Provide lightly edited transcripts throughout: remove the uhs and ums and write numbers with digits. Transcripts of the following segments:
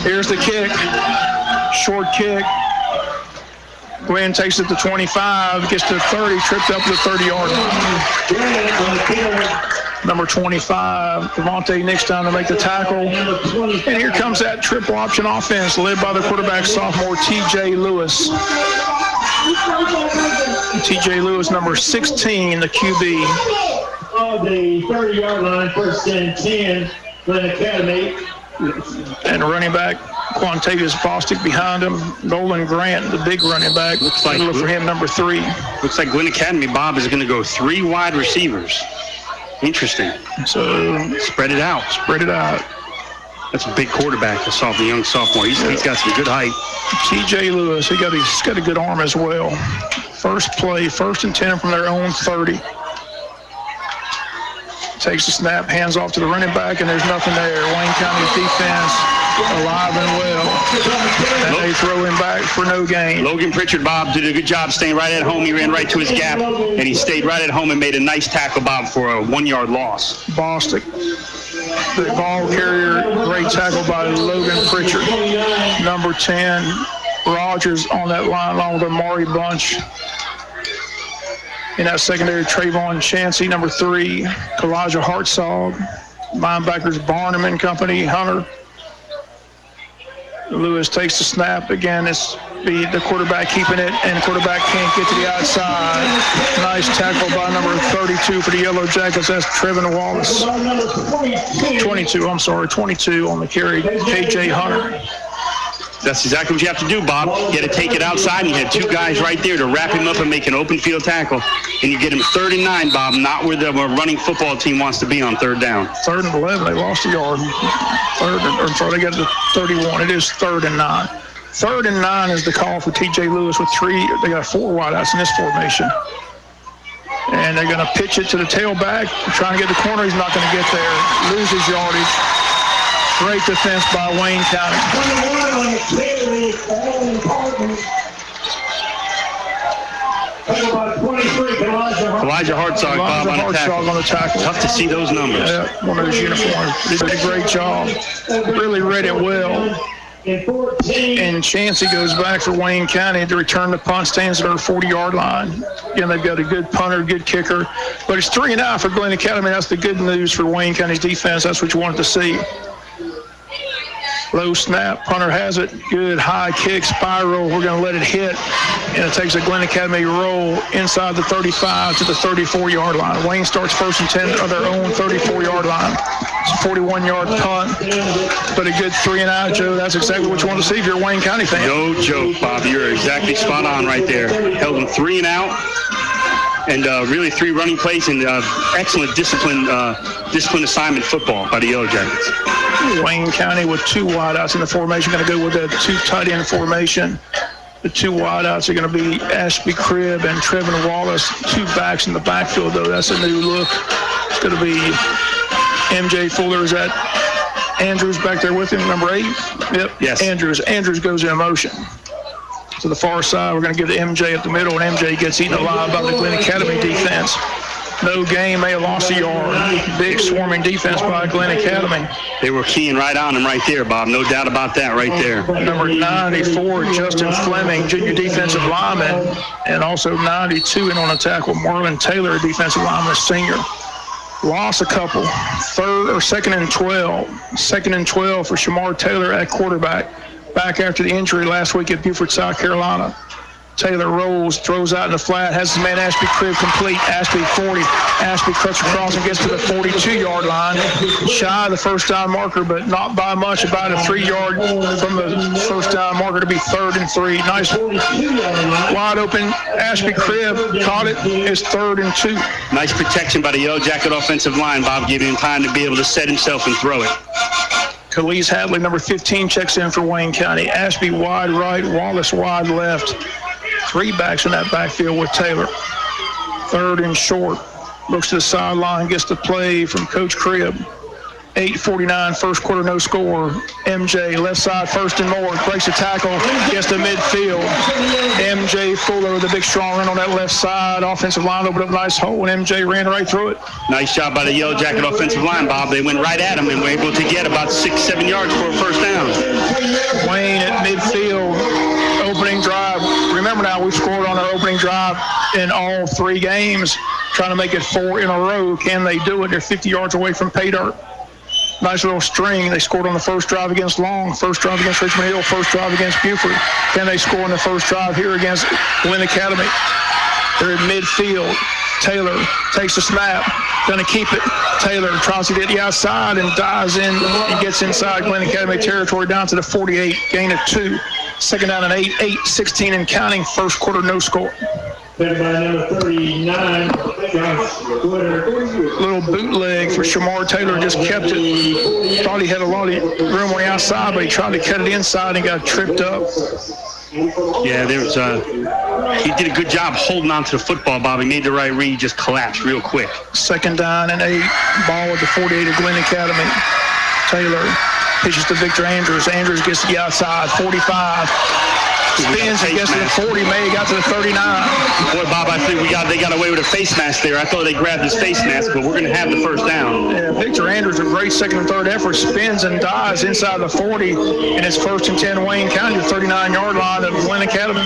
Here's the kick. Short kick. Glynn takes it to 25, gets to 30, tripped up to the 30-yard line. Number 25, Devontae Nix down to make the tackle. And here comes that triple option offense led by the quarterback sophomore T.J. Lewis. T.J. Lewis, number 16, the QB. On the 30-yard line, 1st and 10, Glynn Academy. And running back Quantavious Bostic behind him. Nolan Grant, the big running back. Looks like for him, number 3. Looks like Glynn Academy, Bob, is going to go 3 wide receivers. Interesting. So spread it out. Spread it out. That's a big quarterback, the young sophomore. He's got some good height. T.J. Lewis, he's got a good arm as well. First play, 1st and 10 from their own 30. Takes the snap, hands off to the running back, and there's nothing there. Wayne County's defense alive and well. And they throw him back for no gain. Logan Pritchard, Bob, did a good job staying right at home. He ran right to his gap, and he stayed right at home and made a nice tackle, Bob, for a 1-yard loss. Bostic, the ball carrier, great tackle by Logan Pritchard. Number 10, Rogers on that line along with Amari Bunch. In that secondary, Trayvon Chansey, number 3, Kalijah Hartzog, linebackers Barnum and company, Hunter. Lewis takes the snap. Again, it's the quarterback keeping it, and the quarterback can't get to the outside. Nice tackle by number 32 for the Yellow Jackets. That's Trevin Wallace. 22 on the carry, K.J. Hunter. That's exactly what you have to do, Bob. You got to take it outside, and you had 2 guys right there to wrap him up and make an open field tackle. And you get him 3rd and 9, Bob, not where the running football team wants to be on 3rd down. 3rd and 11, they lost a yard. They got to 31. It is 3rd and 9. 3rd and 9 is the call for T.J. Lewis with 3. They got 4 wideouts in this formation. And they're going to pitch it to the tailback. Trying to get the corner. He's not going to get there. Loses yardage. Great defense by Wayne County. Kalijah Hartzog, Bob, on the tackle. Tough to see those numbers. Yeah, one of those uniforms. They did a great job. Really read it well. And Chansey goes back for Wayne County to return the punt, stands at our 40-yard line. Again, they've got a good punter, good kicker. But it's 3-0 for Glynn Academy. That's the good news for Wayne County's defense. That's what you wanted to see. Low snap, punter has it. Good high kick, spiral. We're going to let it hit. And it takes a Glynn Academy roll inside the 35 to the 34-yard line. Wayne starts 1st and 10 on their own 34-yard line. It's a 41-yard punt, but a good 3-and-out, Joe. That's exactly what you want to see if you're a Wayne County fan. No joke, Bob. You're exactly spot on right there. Held them 3-and-out. And really 3 running plays and excellent discipline assignment football by the Yellow Jackets. Wayne County with 2 wideouts in the formation, going to go with a 2 tight end formation. The 2 wideouts are going to be Ashby Cribb and Trevin Wallace. 2 backs in the backfield, though. That's a new look. It's going to be MJ Fuller. Is that Andrews back there with him, number 8? Yep. Yes. Andrews goes in motion. To the far side, we're going to give to MJ at the middle, and MJ gets eaten alive by the Glynn Academy defense. No gain, may have lost a yard. Big swarming defense by Glynn Academy. They were keying right on him right there, Bob. No doubt about that right there. Number 94, Justin Fleming, junior defensive lineman, and also 92 in on the tackle, Marlon Taylor, defensive lineman, senior. Lost a couple. 2nd and 12. 2nd and 12 for Shamar Taylor at quarterback. Back after the injury last week at Beaufort, South Carolina. Taylor rolls, throws out in the flat, has his man Ashby Cribb complete. Ashby 40. Ashby cuts across and gets to the 42-yard line. Shy of the first down marker, but not by much, about a 3-yard from the first down marker to be 3rd and 3. Nice wide open. Ashby Cribb caught it. It's 3rd and 2. Nice protection by the Yellow Jacket offensive line, Bob, giving him time to be able to set himself and throw it. Khalees Hadley, number 15, checks in for Wayne County. Ashby wide right, Wallace wide left. 3 backs in that backfield with Taylor. 3rd and short. Looks to the sideline, gets the play from Coach Cribb. 8:49, first quarter, no score. MJ, left side, 1st and more. Breaks the tackle, gets to midfield. MJ Fuller with a big strong run on that left side. Offensive line opened up a nice hole, and MJ ran right through it. Nice job by the Yellow Jacket offensive line, Bob. They went right at him and were able to get about 6-7 yards for a first down. in all 3 games, trying to make it 4 in a row. Can they do it? They're 50 yards away from pay dirt. Nice little string. They scored on the first drive against Long, first drive against Richmond Hill, first drive against Buford. Can they score on the first drive here against Glynn Academy? They're in midfield. Taylor takes the snap, going to keep it. Taylor tries to get the outside and dives in and gets inside Glynn Academy territory down to the 48, gain of 2. Second down and 8, 8-16 and counting. First quarter, no score. By number 39, Little bootleg for Shamar Taylor, just kept it. Thought he had a lot of room on the outside, but he tried to cut it inside and got tripped up. Yeah, he did a good job holding on to the football, Bob. He made the right read, just collapsed real quick. Second down and 8, ball at the 48 of Glynn Academy. Taylor pitches to Victor Andrews. Andrews gets to the outside, 45. Spins and gets to the 40. May got to the 39. Boy, Bob, I think they got away with a face mask there. I thought they grabbed his face mask, but we're going to have the first down. Yeah, Victor Andrews, a great second and third effort, spins and dives inside the 40, and it's first and 10 Wayne County, the 39-yard line of Glynn Academy.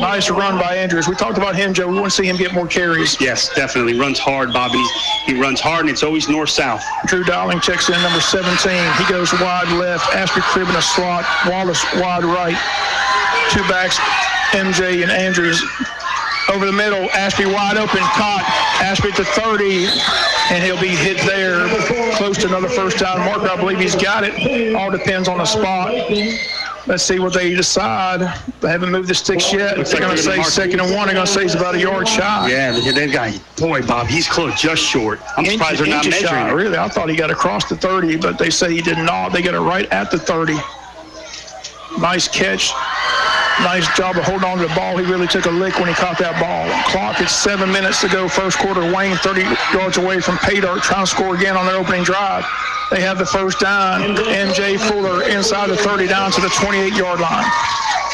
Nice run by Andrews. We talked about him, Joe. We want to see him get more carries. Yes, definitely. Runs hard, Bob. He runs hard, and it's always north-south. Drew Dowling checks in, number 17. He goes wide left. Ashby Cribb in a slot. Wallace wide right. 2 backs, MJ and Andrews. Over the middle, Ashby wide open, caught. Ashby at the 30, and he'll be hit there. Close to another first down marker. I believe he's got it. All depends on the spot. Let's see what they decide. They haven't moved the sticks yet. They're going to say second and 1. They're going to say he's about a yard shy. Yeah, that guy, boy, Bob, he's close, just short. I'm surprised they're not measuring shy, really. I thought he got across the 30, but they say he did not. They got it right at the 30. Nice catch. Nice job of holding on to the ball. He really took a lick when he caught that ball. Clock at 7 minutes to go. First quarter. Wayne 30 yards away from pay dirt, trying to score again on their opening drive. They have the first down. MJ Fuller inside the 30 down to the 28-yard line.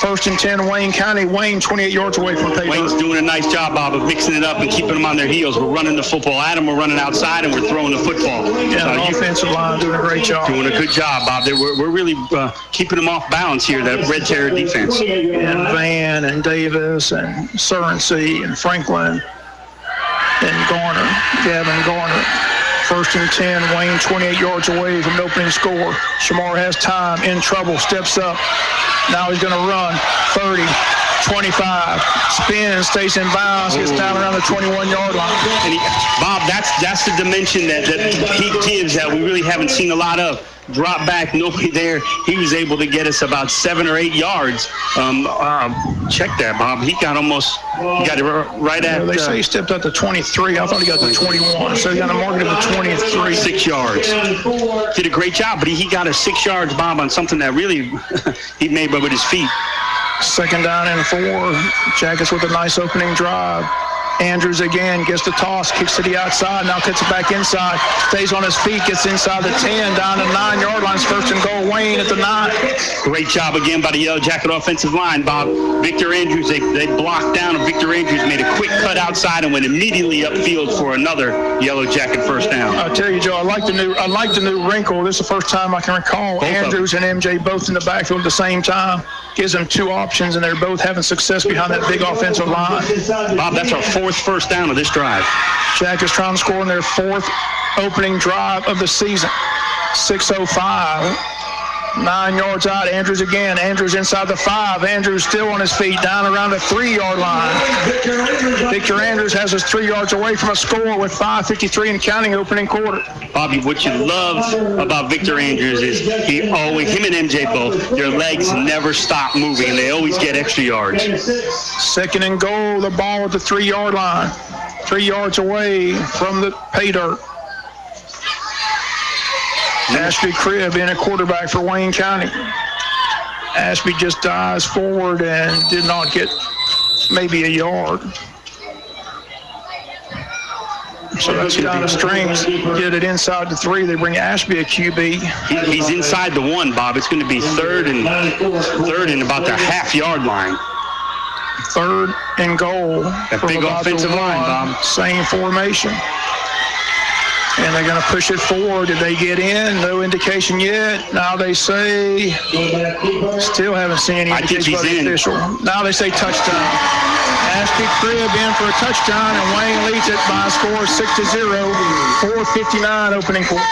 First and 10, Wayne County. Wayne 28 yards away from pay dirt. Wayne's doing a nice job, Bob, of mixing it up and keeping them on their heels. We're running the football at them. We're running outside, and we're throwing the football. Yeah, the offensive line doing a great job. Doing a good job, Bob. We're really keeping them off balance here, that Red Terror defense. And Van and Davis and Surrency and Franklin and Garner, Gavin Garner. First and 10, Wayne 28 yards away from the opening score. Shamar has time, in trouble, steps up. Now he's going to run 30, 25, spins, stays in bounds, gets down around the 21-yard line. And Bob, that's the dimension that he gives that we really haven't seen a lot of. Drop back, nobody there. He was able to get us about 7 or 8 yards. Check that, Bob. He got it right at. They say he stepped up to 23. I thought he got to 21. So he got a market of the 23. 6 yards. Did a great job, but he got us 6 yards, Bob, on something that really he made with his feet. Second down and 4. Jackets with a nice opening drive. Andrews again gets the toss, kicks to the outside, now cuts it back inside, stays on his feet, gets inside the 10, down the 9-yard line. First and goal, Wayne at the 9. Great job again by the Yellow Jacket offensive line, Bob. Victor Andrews, they blocked down, and Victor Andrews made a quick cut outside and went immediately upfield for another Yellow Jacket first down. I'll tell you, Joe, I like the new wrinkle. This is the first time I can recall Andrews and MJ both in the backfield at the same time. Gives them 2 options, and they're both having success behind that big offensive line. Bob, that's our 4th first down of this drive. Jackets trying to score in their 4th opening drive of the season. 6:05. 9 yards out. Andrews again. Andrews inside the 5. Andrews still on his feet, down around the 3-yard line. Victor Andrews has us 3 yards away from a score with 5:53 and counting opening quarter. Bobby, what you love about Victor Andrews is him and MJ both, their legs never stop moving, and they always get extra yards. Second and goal, the ball at the 3-yard line. 3 yards away from the pay dirt. Ashby Cribb in a quarterback for Wayne County. Ashby just dives forward and did not get maybe a yard. So that's down the strings. Get it inside the 3. They bring Ashby a QB. He's inside the 1, Bob. It's going to be third and about the half-yard line. Third and goal. That big offensive line, Bob. Same formation. And they're going to push it forward. Did they get in? No indication yet. Now they say, still haven't seen any indication by the official. Now they say touchdown. Ashby Cribb in for a touchdown, and Wayne leads it by a score of 6-0. 4:59 opening quarter.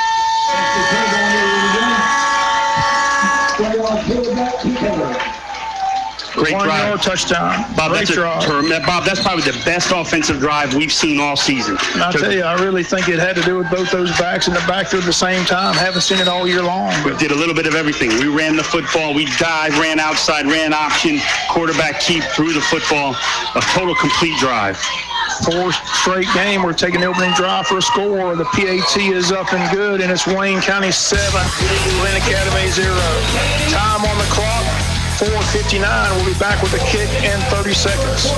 Great drive. 1-yard touchdown. Bob, Great drive. Bob, that's probably the best offensive drive we've seen all season. And I'll tell you, I really think it had to do with both those backs in the backfield at the same time. Haven't seen it all year long. We did a little bit of everything. We ran the football. We dived, ran outside, ran option, quarterback keep, threw the football. A total complete drive. 4th straight game. We're taking the opening drive for a score. The PAT is up and good, and it's Wayne County 7, Glynn Academy 0. Time on the clock, 4:59. We'll be back with a kick in 30 seconds.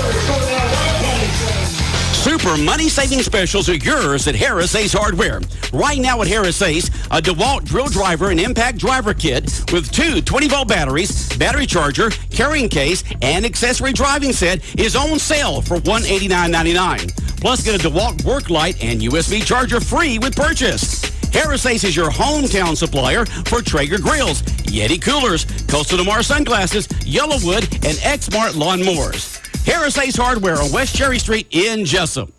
Super money-saving specials are yours at Harris Ace Hardware. Right now at Harris Ace, a DeWalt drill driver and impact driver kit with 2 20-volt batteries, battery charger, carrying case, and accessory driving set is on sale for $189.99. Plus, get a DeWalt work light and USB charger free with purchase. Harris Ace is your hometown supplier for Traeger grills, Yeti coolers, Coastal Demar sunglasses, Yellowwood, and Exmart lawnmowers. Harris Ace Hardware on West Cherry Street in Jesup.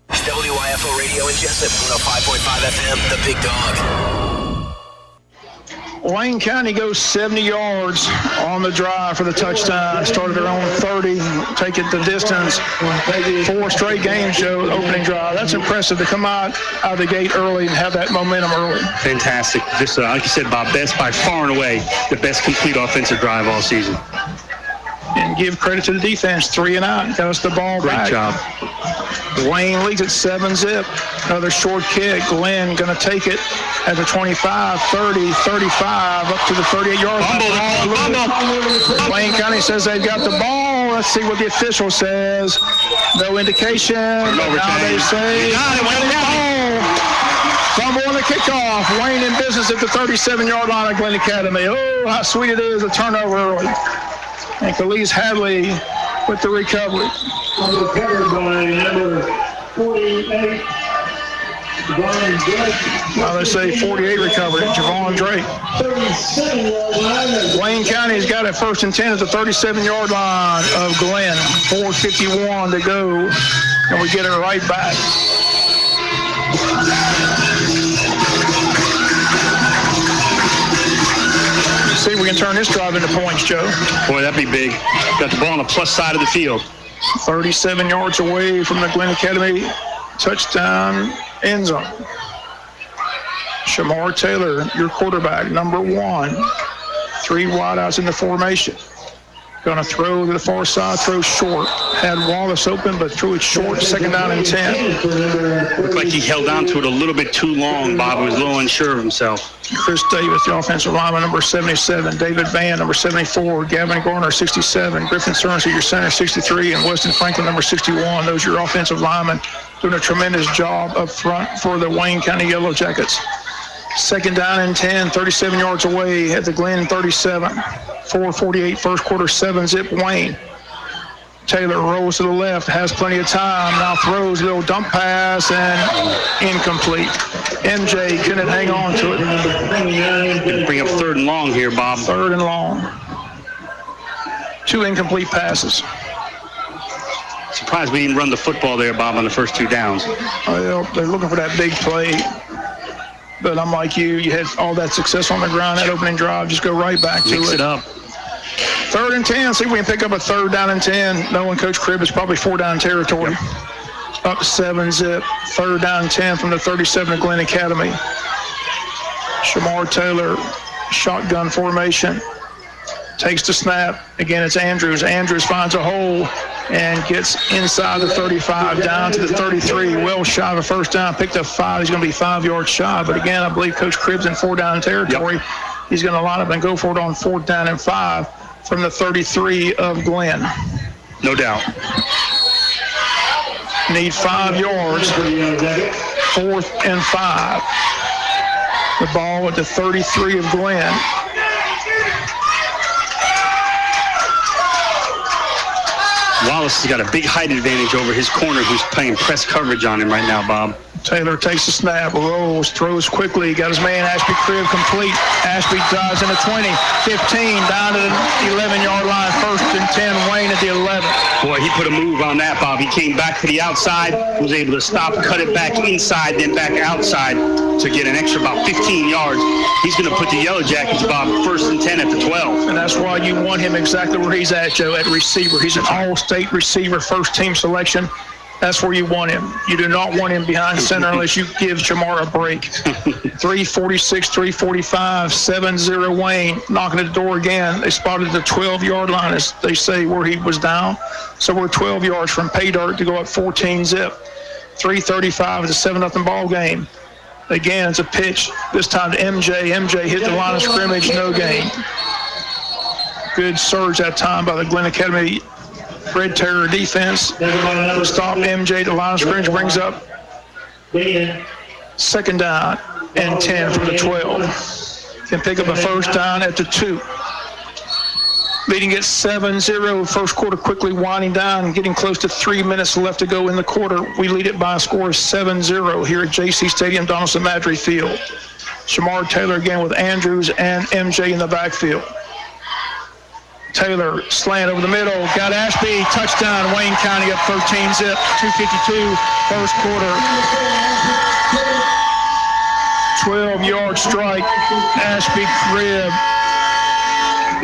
WIFO Radio in Jesup, 105.5 FM, The Big Dog. Wayne County goes 70 yards on the drive for the touchdown. Started their own 30, take it the distance. 4 straight games, Joe, opening drive. That's impressive to come out of the gate early and have that momentum early. Fantastic. Just like you said, Bob, best by far and away, the best complete offensive drive all season. And give credit to the defense, 3 and out. Got us the ball back. Great job. Wayne leads at 7-zip. Another short kick. Glynn going to take it at the 25, 30, 35, up to the 38-yard line. Wayne County says they've got the ball. Let's see what the official says. No indication. Now they say fumble on the kickoff. Wayne in business at the 37-yard line of Glynn Academy. Oh, how sweet it is, a turnover early. And Khalees Hadley with the recovery. Recovered by number 48, Javon Drake. Now they say 48 recovered, Javon Drake. 37-yard line. Wayne County's got it 1st and 10 at the 37-yard line of Glynn. 4:51 to go, and we get it right back. See if we can turn this drive into points, Joe. Boy, that'd be big. Got the ball on the plus side of the field. 37 yards away from the Glynn Academy touchdown end zone. Shamar Taylor, your quarterback, number 1. 3 wideouts in the formation. Going to throw to the far side, throw short. Had Wallace open, but threw it short, 2nd down and 10. Looked like he held on to it a little bit too long, Bob. He was a little unsure of himself. Chris Davis, the offensive lineman, number 77. David Van, number 74. Gavin Garner, 67. Griffin Stearns, your center, 63. And Weston Franklin, number 61. Those are your offensive linemen doing a tremendous job up front for the Wayne County Yellow Jackets. 2nd down and 10, 37 yards away at the Glynn 37. 4:48 first quarter, 7-zip Wayne. Taylor rolls to the left, has plenty of time, now throws a little dump pass and incomplete. MJ couldn't hang on to it. Gonna bring up 3rd and long here, Bob. 3rd and long. 2 incomplete passes. Surprised we didn't run the football there, Bob, on the first 2 downs. Well, they're looking for that big play. But I'm like you had all that success on the ground, that opening drive, just go right back to it. Mix it up. 3rd and 10, see if we can pick up a 3rd down and 10. Knowing Coach Cribb is probably 4 down territory. Yep. Up 7-zip, 3rd down and 10 from the 37 of Glynn Academy. Shamar Taylor, shotgun formation. Takes the snap. Again, it's Andrews. Andrews finds a hole and gets inside the 35, down to the 33. Well shy of a 1st down. Picked up 5. He's going to be 5 yards shy. But again, I believe Coach Cribb's in 4 down territory. Yep. He's going to line up and go for it on 4th down and 5 from the 33 of Glynn. No doubt. Need 5 yards. 4th and 5. The ball at the 33 of Glynn. Wallace has got a big height advantage over his corner, who's playing press coverage on him right now, Bob. Taylor takes the snap, rolls, throws quickly, got his man Ashby Cribb complete. Ashby drives in the 20, 15, down to the 11-yard line, 1st and 10, Wayne at the 11. Boy, he put a move on that, Bob. He came back to the outside, was able to stop, cut it back inside, then back outside to get an extra about 15 yards. He's going to put the Yellow Jackets, Bob, 1st and 10 at the 12. And that's why you want him exactly where he's at, Joe, at receiver. He's an all-state receiver, first-team selection. That's where you want him. You do not want him behind center unless you give Jamar a break. 346, 345, 7-0 Wayne. Knocking at the door again. They spotted the 12-yard line, as they say, where he was down. So we're 12 yards from pay dirt to go up 14-zip. 3:35 is a 7-0 ball game. Again, it's a pitch, this time to MJ. MJ hit the line of scrimmage, no gain. Good surge that time by the Glynn Academy Red Terror defense. Stop MJ. The line of scrimmage brings up 2nd down and 10 from the 12. Can pick up a 1st down at the 2. Leading at 7-0. First quarter quickly winding down, getting close to 3 minutes left to go in the quarter. We lead it by a score of 7-0 here at JC Stadium, Donaldson Madry Field. Shamar Taylor again with Andrews and MJ in the backfield. Taylor slant over the middle, got Ashby, touchdown, Wayne County up 13-zip, 2:52, first quarter. 12-yard strike, Ashby Cribb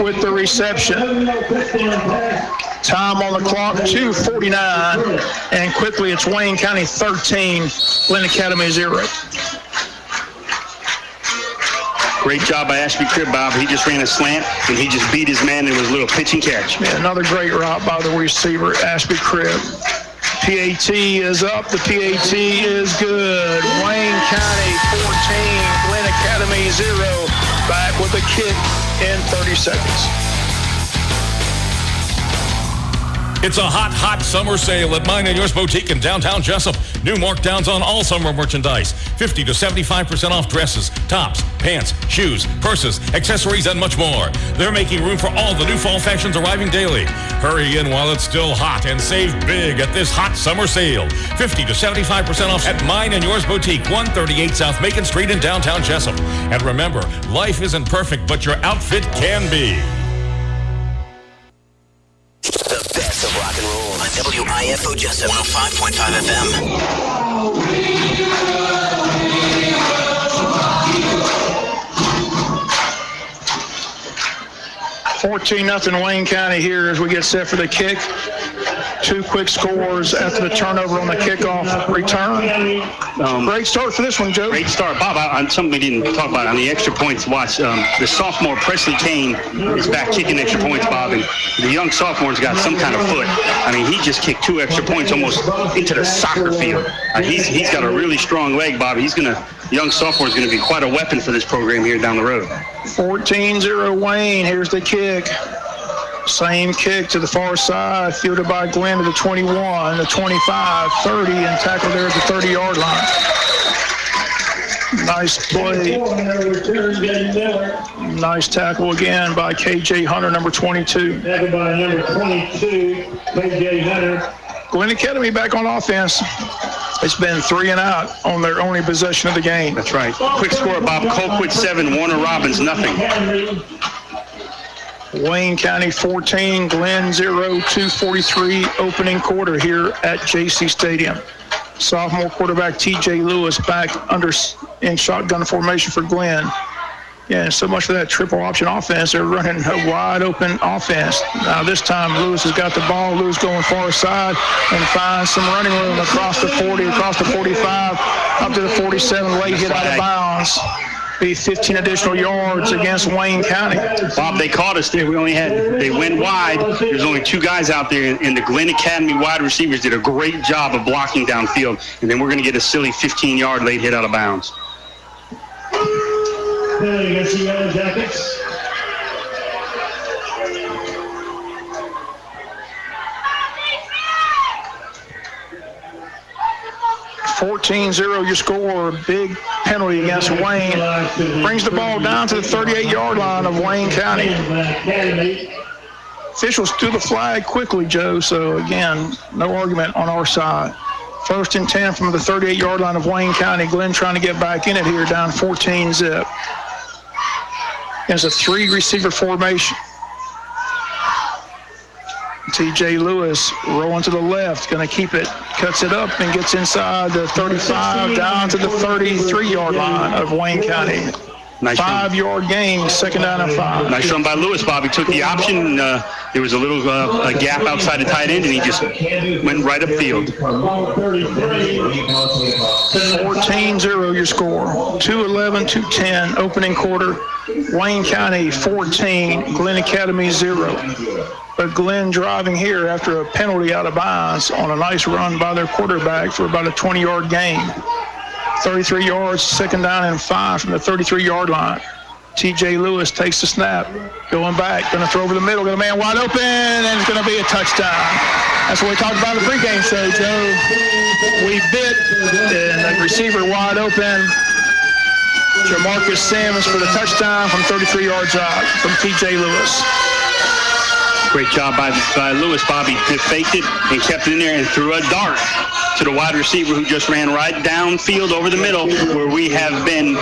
with the reception. Time on the clock, 2:49, and quickly it's Wayne County 13, Glynn Academy 0. Great job by Ashby Cribb, Bob. He just ran a slant, and he just beat his man in his little pitch and catch. Yeah, another great route by the receiver, Ashby Cribb. PAT is up. The PAT is good. Wayne County 14, Glynn Academy 0. Back with a kick in 30 seconds. It's a hot summer sale at Mine and Yours Boutique in downtown Jesup. New markdowns on all summer merchandise. 50 to 75% off dresses, tops, pants, shoes, purses, accessories, and much more. They're making room for all the new fall fashions arriving daily. Hurry in while it's still hot and save big at this hot summer sale. 50 to 75% off at Mine and Yours Boutique, 138 South Macon Street in downtown Jesup. And remember, life isn't perfect, but your outfit can be. The best of rock and roll. WIFO Jesup 105.5 FM. 14-0 Wayne County here as we get set for the kick. 2 quick scores after the turnover on the kickoff return. Great start for this one, Joe. Great start. Bob, on something we didn't talk about on the extra points, watch. The sophomore Presley Kane is back kicking extra points, Bob, and the young sophomore's got some kind of foot. I mean, he just kicked 2 extra points almost into the soccer field. He's got a really strong leg, Bob. Young sophomore's going to be quite a weapon for this program here down the road. 14-0 Wayne. Here's the kick. Same kick to the far side, fielded by Glynn to the 21, the 25, 30, and tackled there at the 30-yard line. Nice play. Nice tackle again by KJ Hunter, number 22. Tackled by number 22, KJ Hunter. Glynn Academy back on offense. It's been 3 and out on their only possession of the game. That's right. Quick score, Bob. Colquitt 7, Warner Robins nothing. Wayne County 14, Glynn 0, 2:43 opening quarter here at JC Stadium. Sophomore quarterback TJ Lewis back in shotgun formation for Glynn. Yeah, so much for that triple option offense. They're running a wide open offense. Now this time Lewis has got the ball. Lewis going far side and finds some running room across the 40, across the 45, up to the 47, late hit out of bounds. Be 15 additional yards against Wayne County. Bob, they caught us there. They went wide. There's only 2 guys out there, and the Glynn Academy wide receivers did a great job of blocking downfield. And then we're going to get a silly 15-yard late hit out of bounds. Against the Yellow Jackets. 14-0 your score. Big penalty against Wayne. Brings the ball down to the 38-yard line of Wayne County. officials threw the flag quickly, Joe. So, again, no argument on our side. 1st and 10 from the 38-yard line of Wayne County. Glynn trying to get back in it here, down 14-zip. There's a 3-receiver formation. T.J. Lewis rolling to the left, going to keep it, cuts it up, and gets inside the 35, down to the 33-yard line of Wayne County. Nice 5-yard gain, 2nd down and 5. Nice run by Lewis, Bob. He took the option. There was a little a gap outside the tight end, and he just went right upfield. 14-0 your score. 2:11, 2:10 opening quarter. Wayne County 14, Glynn Academy 0. But Glynn driving here after a penalty out of bounds on a nice run by their quarterback for about a 20-yard gain. 33 yards, 2nd down and 5 from the 33-yard line. T.J. Lewis takes the snap, going back, going to throw over the middle, got a man wide open, and it's going to be a touchdown. That's what we talked about in the pregame show, Joe. We bit, and the receiver wide open. Jamarcus Sims for the touchdown from 33 yards out from T.J. Lewis. Great job by Lewis. Bobby faked it and kept it in there and threw a dart to the wide receiver who just ran right downfield over the middle where we have been.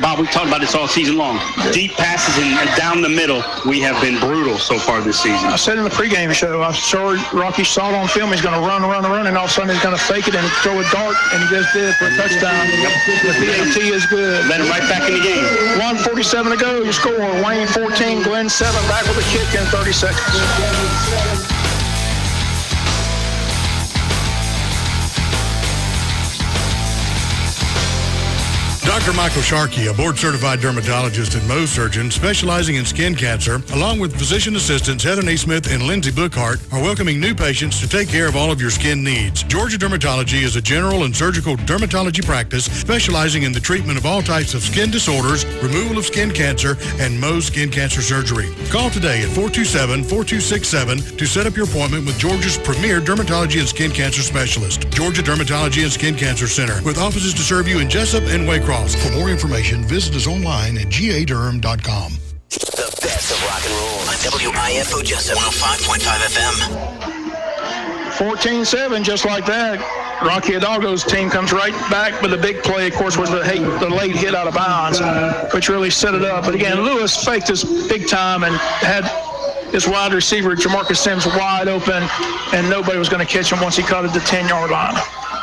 Bob, we've talked about this all season long. Deep passes and down the middle, we have been brutal so far this season. I said in the pregame show, I saw Rocky saw it on film. He's going to run, and all of a sudden he's going to fake it and throw a dart, and he just did for a touchdown. The PAT is good. Let him right back in the game. 1:47 to go. Your score, Wayne 14, Glynn 7. Back with a kick in 30 seconds. Dr. Michael Sharkey, a board-certified dermatologist and Mohs surgeon specializing in skin cancer, along with physician assistants Heather Naismith and Lindsay Bookhart, are welcoming new patients to take care of all of your skin needs. Georgia Dermatology is a general and surgical dermatology practice specializing in the treatment of all types of skin disorders, removal of skin cancer, and Mohs skin cancer surgery. Call today at 427-4267 to set up your appointment with Georgia's premier dermatology and skin cancer specialist, Georgia Dermatology and Skin Cancer Center, with offices to serve you in Jesup and Waycross. For more information, visit us online at gaderm.com. The best of rock and roll on WIFO Jesup 105.5 FM. 14-7, just like that. Rocky Hidalgo's team comes right back, but the big play, of course, was the late hit out of bounds, which really set it up. But again, Lewis faked this big time and had his wide receiver, Jamarcus Sims, wide open, and nobody was going to catch him once he caught it at the 10-yard line.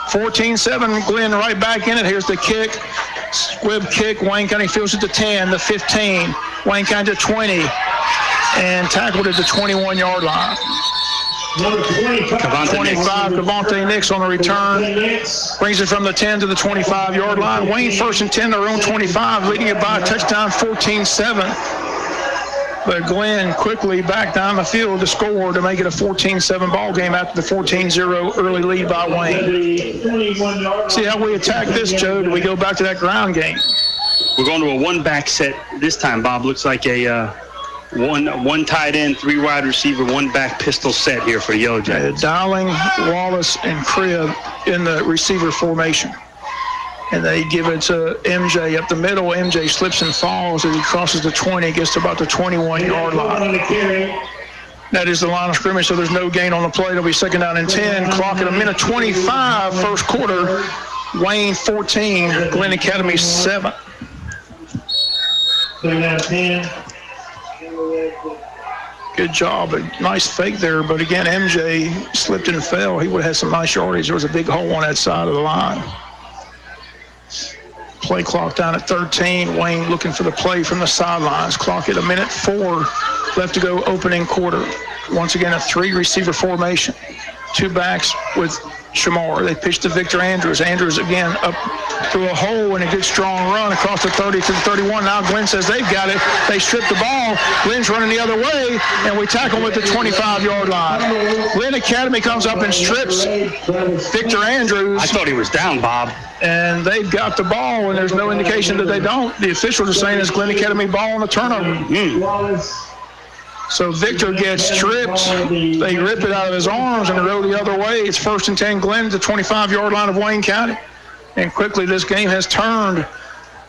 14-7, Glynn right back in it. Here's the kick. Squib kick. Wayne County fields it to 10, the 15. Wayne County to 20, and tackled at the 21-yard line. Number 25, Cavante Nix on the return. Brings it from the 10 to the 25-yard line. Wayne 1st and 10, their own 25, leading it by a touchdown, 14-7. But Glynn quickly back down the field to score to make it a 14-7 ball game after the 14-0 early lead by Wayne. See how we attack this, Joe? Do we go back to that ground game? We're going to a one-back set this time, Bob. Looks like a one tight end, 3 wide receiver, 1-back pistol set here for the Yellow Jackets. Dowling, Wallace, and Cribb in the receiver formation. And they give it to MJ up the middle. MJ slips and falls as he crosses the 20, gets to about the 21-yard line. That is the line of scrimmage, so there's no gain on the play. It'll be 2nd down and 10. Clock at a minute 25, first quarter. Wayne 14, Glynn Academy 7. 2nd down 10. Good job. A nice fake there, but again, MJ slipped and fell. He would have had some nice yardage. There was a big hole on that side of the line. Play clock down at 13. Wayne looking for the play from the sidelines. Clock at a minute 4 left to go opening quarter. Once again, a 3-receiver formation. 2 backs with Shamar. They pitch to Victor Andrews. Andrews again up through a hole and a good strong run across the 30 to the 31. Now Glynn says they've got it. They strip the ball. Glynn's running the other way, and we tackle him at the 25-yard line. Glynn Academy comes up and strips Victor Andrews. I thought he was down, Bob. And they've got the ball, and there's no indication that they don't. The officials are saying it's Glynn Academy ball on the turnover. So Victor gets stripped. They rip it out of his arms and roll the other way. It's 1st and 10, Glynn, the 25-yard line of Wayne County. And quickly this game has turned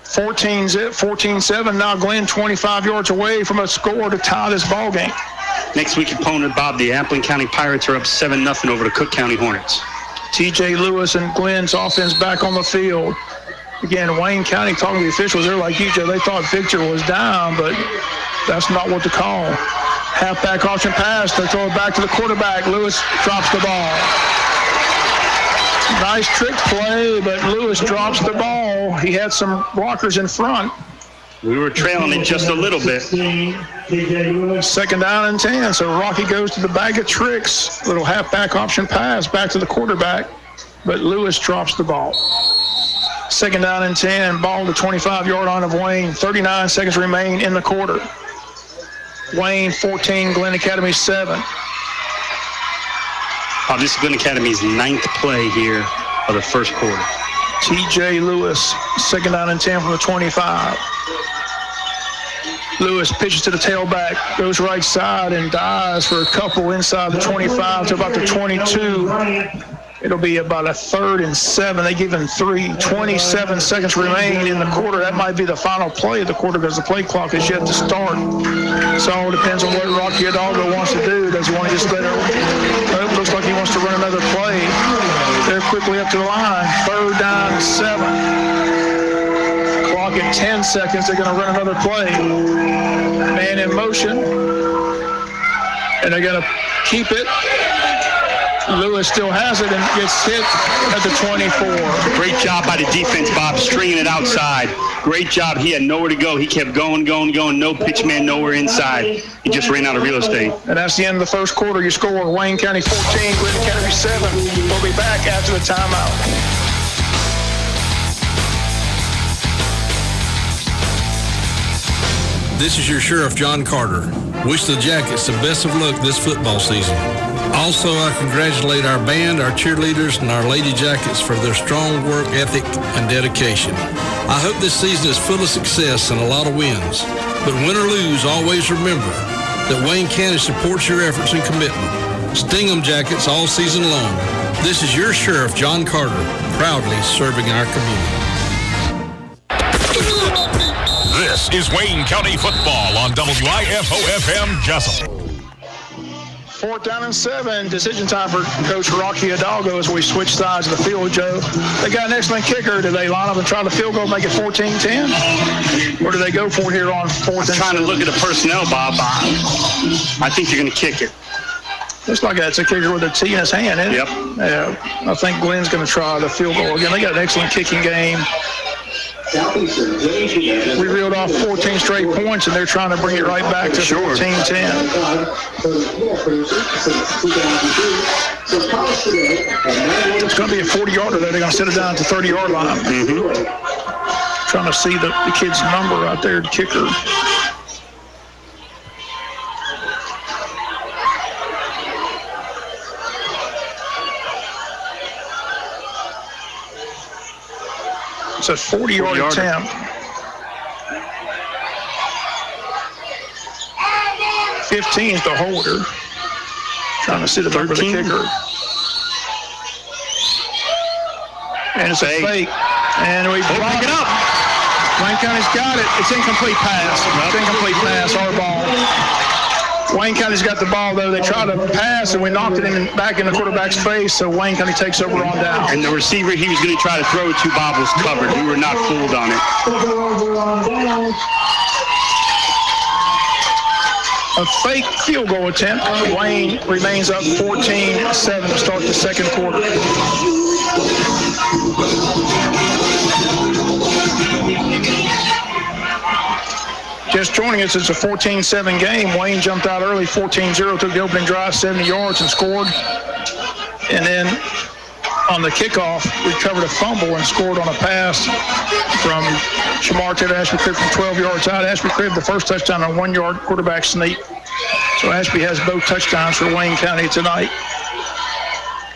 14-7. Now Glynn 25 yards away from a score to tie this ball game. next week opponent, Bob, the Appling County Pirates are up 7-0 over the Cook County Hornets. TJ Lewis and Glynn's offense back on the field. Again, Wayne County talking to the officials, they're like you, Joe. They thought Victor was down, but that's not what to call. Halfback option pass. They throw it back to the quarterback. Lewis drops the ball. Nice trick play, but Lewis drops the ball. He had some blockers in front. We were trailing it just a little bit. 2nd down and 10. So Rocky goes to the bag of tricks. Little halfback option pass back to the quarterback, but Lewis drops the ball. 2nd down and 10. Ball to 25-yard line of Wayne. 39 seconds remain in the quarter. Wayne 14, Glynn Academy 7. This is Glynn Academy's 9th play here of the first quarter. TJ Lewis, 2nd down and 10 from the 25. Lewis pitches to the tailback, goes right side and dives for a couple inside the 25 to about the 22. It'll be about a 3rd and 7. They give him 27 seconds remain in the quarter. That might be the final play of the quarter because the play clock is yet to start. So it depends on what Rocky Hidalgo wants to do. Does he want to just let it looks like he wants to run another play. They're quickly up to the line. 3rd down and 7. Clock at 10 seconds. They're going to run another play. Man in motion. And they're going to keep it. Lewis still has it and gets hit at the 24. Great job by the defense, Bob, stringing it outside. Great job. He had nowhere to go. He kept going. No pitch man, nowhere inside. He just ran out of real estate. And that's the end of the first quarter. You score Wayne County 14, Glynn Academy 7. We'll be back after the timeout. This is your Sheriff, John Carter. Wish the Jackets the best of luck this football season. Also, I congratulate our band, our cheerleaders, and our Lady Jackets for their strong work ethic and dedication. I hope this season is full of success and a lot of wins. But win or lose, always remember that Wayne County supports your efforts and commitment. Sting 'em Jackets all season long. This is your Sheriff, John Carter, proudly serving our community. This is Wayne County football on WIFO-FM Jesup. 4th down and 7. Decision time for Coach Rocky Hidalgo as we switch sides of the field, Joe. They got an excellent kicker. Do they line up and try the field goal, make it 14-10? Or do they go for it here on 4th and 7? Trying to look at the personnel, Bob. I think you're going to kick it. Looks like that's a kicker with a tee in his hand, isn't it? Yep. Yeah. I think Glynn's going to try the field goal again. They got an excellent kicking game. We reeled off 14 straight points, and they're trying to bring it right back to 14-10. It's going to be a 40-yarder there. They're going to set it down at the 30-yard line. Trying to see the kid's number right there, the kicker. It's a 40-yard attempt. 15 is the holder. Trying to see the number of the kicker. And it's a fake. And we pick it up. Wayne County's got it. It's incomplete pass. It's incomplete pass, our ball. Wayne County's got the ball, though. They tried to pass, and we knocked it back in the quarterback's face, so Wayne County takes over on down. And the receiver he was going to try to throw it to, Bob, was covered. We were not fooled on it. A fake field goal attempt. Wayne remains up 14-7 to start the second quarter. Just joining us, it's a 14-7 game. Wayne jumped out early, 14-0, took the opening drive, 70 yards, and scored. And then on the kickoff, recovered a fumble and scored on a pass from Shamar Taylor Ashby Cribb from 12 yards out. Ashby Cribb, the first touchdown on a 1-yard quarterback sneak. So Ashby has both touchdowns for Wayne County tonight.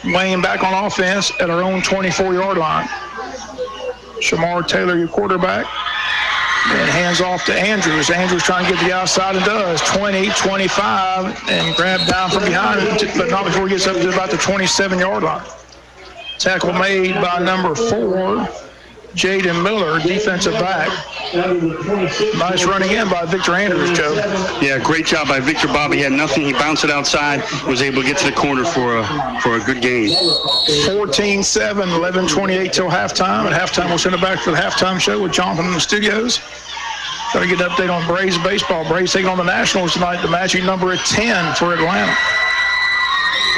Wayne back on offense at our own 24-yard line. Shamar Taylor, your quarterback. And hands off to Andrews. Andrews trying to get the outside and does. 20, 25, and grabbed down from behind, but not before he gets up to about the 27-yard line. Tackle made by number 4, Jaden Miller, defensive back. Nice running in by Victor Andrews, Joe. Yeah, great job by Victor Bob. He had nothing. He bounced it outside, was able to get to the corner for a good gain. 14-7, 11:28 till halftime. At halftime, we'll send it back for the halftime show with Jonathan in the studios. Try to get an update on Braves baseball. Braves taking on the Nationals tonight, the magic number at 10 for Atlanta.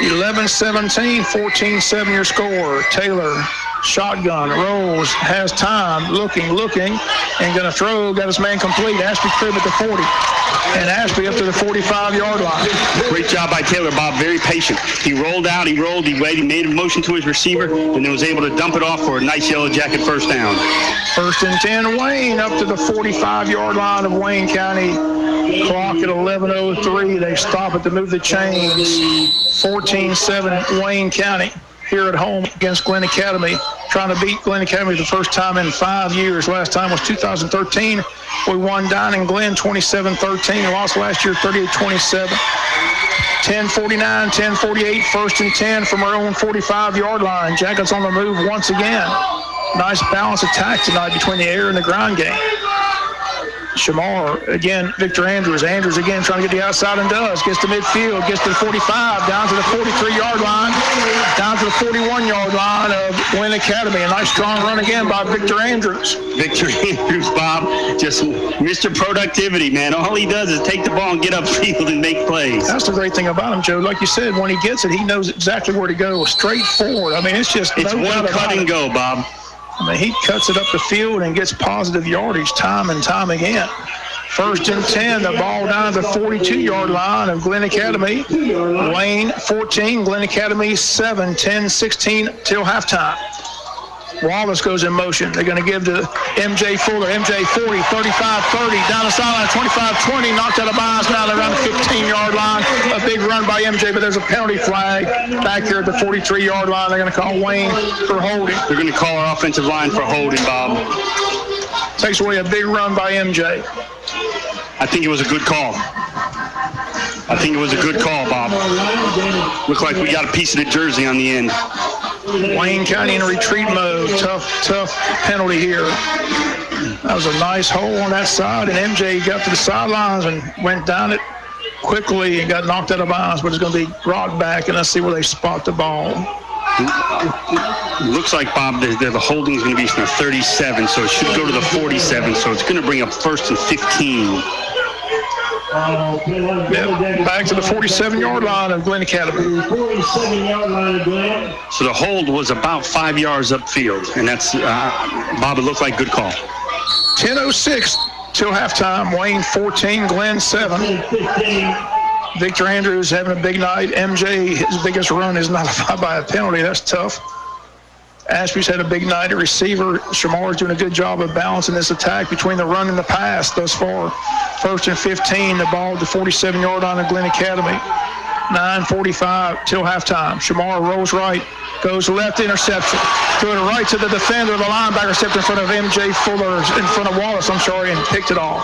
11-17, 14-7 your score. Taylor, shotgun, rolls, has time, looking, and going to throw. Got his man complete. Ashby crib at the 40. And Ashby up to the 45-yard line. Great job by Taylor, Bob. Very patient. He rolled out, he waited, he made a motion to his receiver, and then was able to dump it off for a nice Yellow Jacket first down. 1st and 10, Wayne up to the 45-yard line of Wayne County. Clock at 11:03. They stop it to move the chains. 14-7 Wayne County here at home against Glynn Academy. Trying to beat Glynn Academy the first time in 5 years. Last time was 2013. We won down in Glynn 27-13. Lost last year 38-27. 10:49, 10:48, 1st and 10 from our own 45-yard line. Jackets on the move once again. Nice balanced attack tonight between the air and the ground game. Shamar, again, Victor Andrews. Andrews again trying to get the outside and does. Gets to midfield, gets to the 45, down to the 43-yard line, down to the 41-yard line of Glynn Academy. A nice strong run again by Victor Andrews. Victor Andrews, Bob, just Mr. Productivity, man. All he does is take the ball and get upfield and make plays. That's the great thing about him, Joe. Like you said, when he gets it, he knows exactly where to go. Straight forward. I mean, it's one cut and go, Bob. I mean, he cuts it up the field and gets positive yardage time and time again. 1st and 10, the ball down to the 42-yard line of Glynn Academy. Wayne 14, Glynn Academy 7, 10-16 till halftime. Wallace goes in motion. They're going to give to MJ Fuller. MJ 40, 35-30, down the sideline, 25-20, knocked out of bounds. Now they're around the 15-yard line. A big run by MJ, but there's a penalty flag back here at the 43-yard line. They're going to call Wayne for holding. They're going to call our offensive line for holding, Bob. Takes away a big run by MJ. I think it was a good call. Bob. Looked like we got a piece of the jersey on the end. Wayne County in retreat mode. Tough penalty here. That was a nice hole on that side, and MJ got to the sidelines and went down it quickly and got knocked out of bounds, but it's going to be brought back, and let's see where they spot the ball. Looks like, Bob, the holding is going to be from the 37, so it should go to the 47, so it's going to bring up 1st and 15. Back to the 47-yard line of Glynn Academy. 47-yard line of Glynn. So the hold was about 5 yards upfield, and that's, Bob, it looked like good call. 10:06 till halftime. Wayne 14, Glynn 7. Victor Andrews having a big night. MJ, his biggest run is nullified by a penalty. That's tough. Ashby's had a big night at receiver. Shamar's doing a good job of balancing this attack between the run and the pass thus far. 1st and 15, the ball at the 47-yard line of Glynn Academy. 9:45 till halftime. Shamar rolls right, goes left, interception. Threw it right to the defender, the linebacker stepped in front of MJ Fuller, in front of Wallace, and picked it off.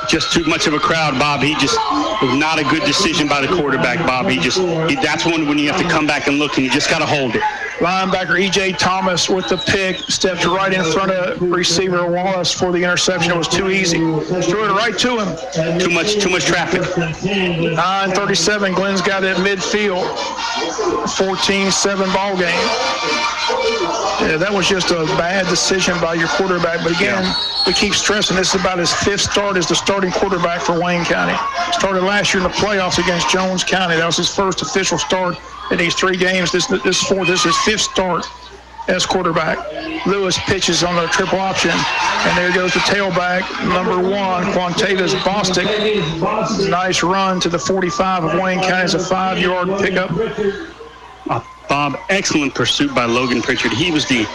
Just too much of a crowd, Bob. It was not a good decision by the quarterback, Bob. That's one when you have to come back and look, and you just got to hold it. Linebacker E.J. Thomas with the pick, stepped right in front of receiver Wallace for the interception. It was too easy. Threw it right to him. Too much traffic. 9:37, Glenn's got it at midfield. 14-7 ball game. Yeah, that was just a bad decision by your quarterback. But again, we keep stressing this is about his 5th start as the starting quarterback for Wayne County. Started last year in the playoffs against Jones County. That was his first official start in these 3 games. This is his 5th start as quarterback. Lewis pitches on the triple option, and there goes the tailback, number 1, Quantavis Bostic. Nice run to the 45 of Wayne County. It's a 5-yard pickup. Bob, excellent pursuit by Logan Pritchard. He was the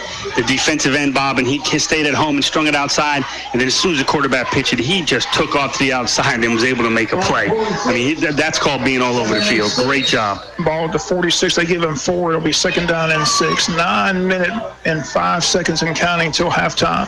defensive end, Bob, and he stayed at home and strung it outside. And then as soon as the quarterback pitched it, he just took off to the outside and was able to make a play. I mean, that's called being all over the field. Great job. Ball at the 46. They give him 4. It'll be 2nd down and 6. 9 minutes and 5 seconds and counting till halftime.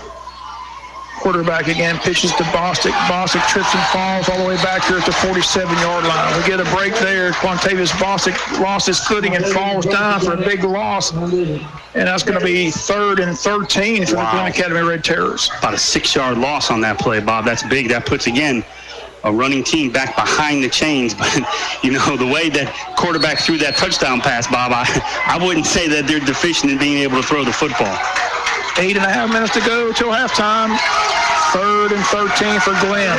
Quarterback again pitches to Bostic. Bostic trips and falls all the way back here at the 47-yard line. We get a break there. Quantavious Bostic lost his footing and falls down for a big loss. And that's going to be 3rd and 13 for the Glynn Academy Red Terrors. About a 6-yard loss on that play, Bob. That's big. That puts, again, a running team back behind the chains. But, the way that quarterback threw that touchdown pass, Bob, I wouldn't say that they're deficient in being able to throw the football. 8.5 minutes to go till halftime. 3rd and 13 for Glynn.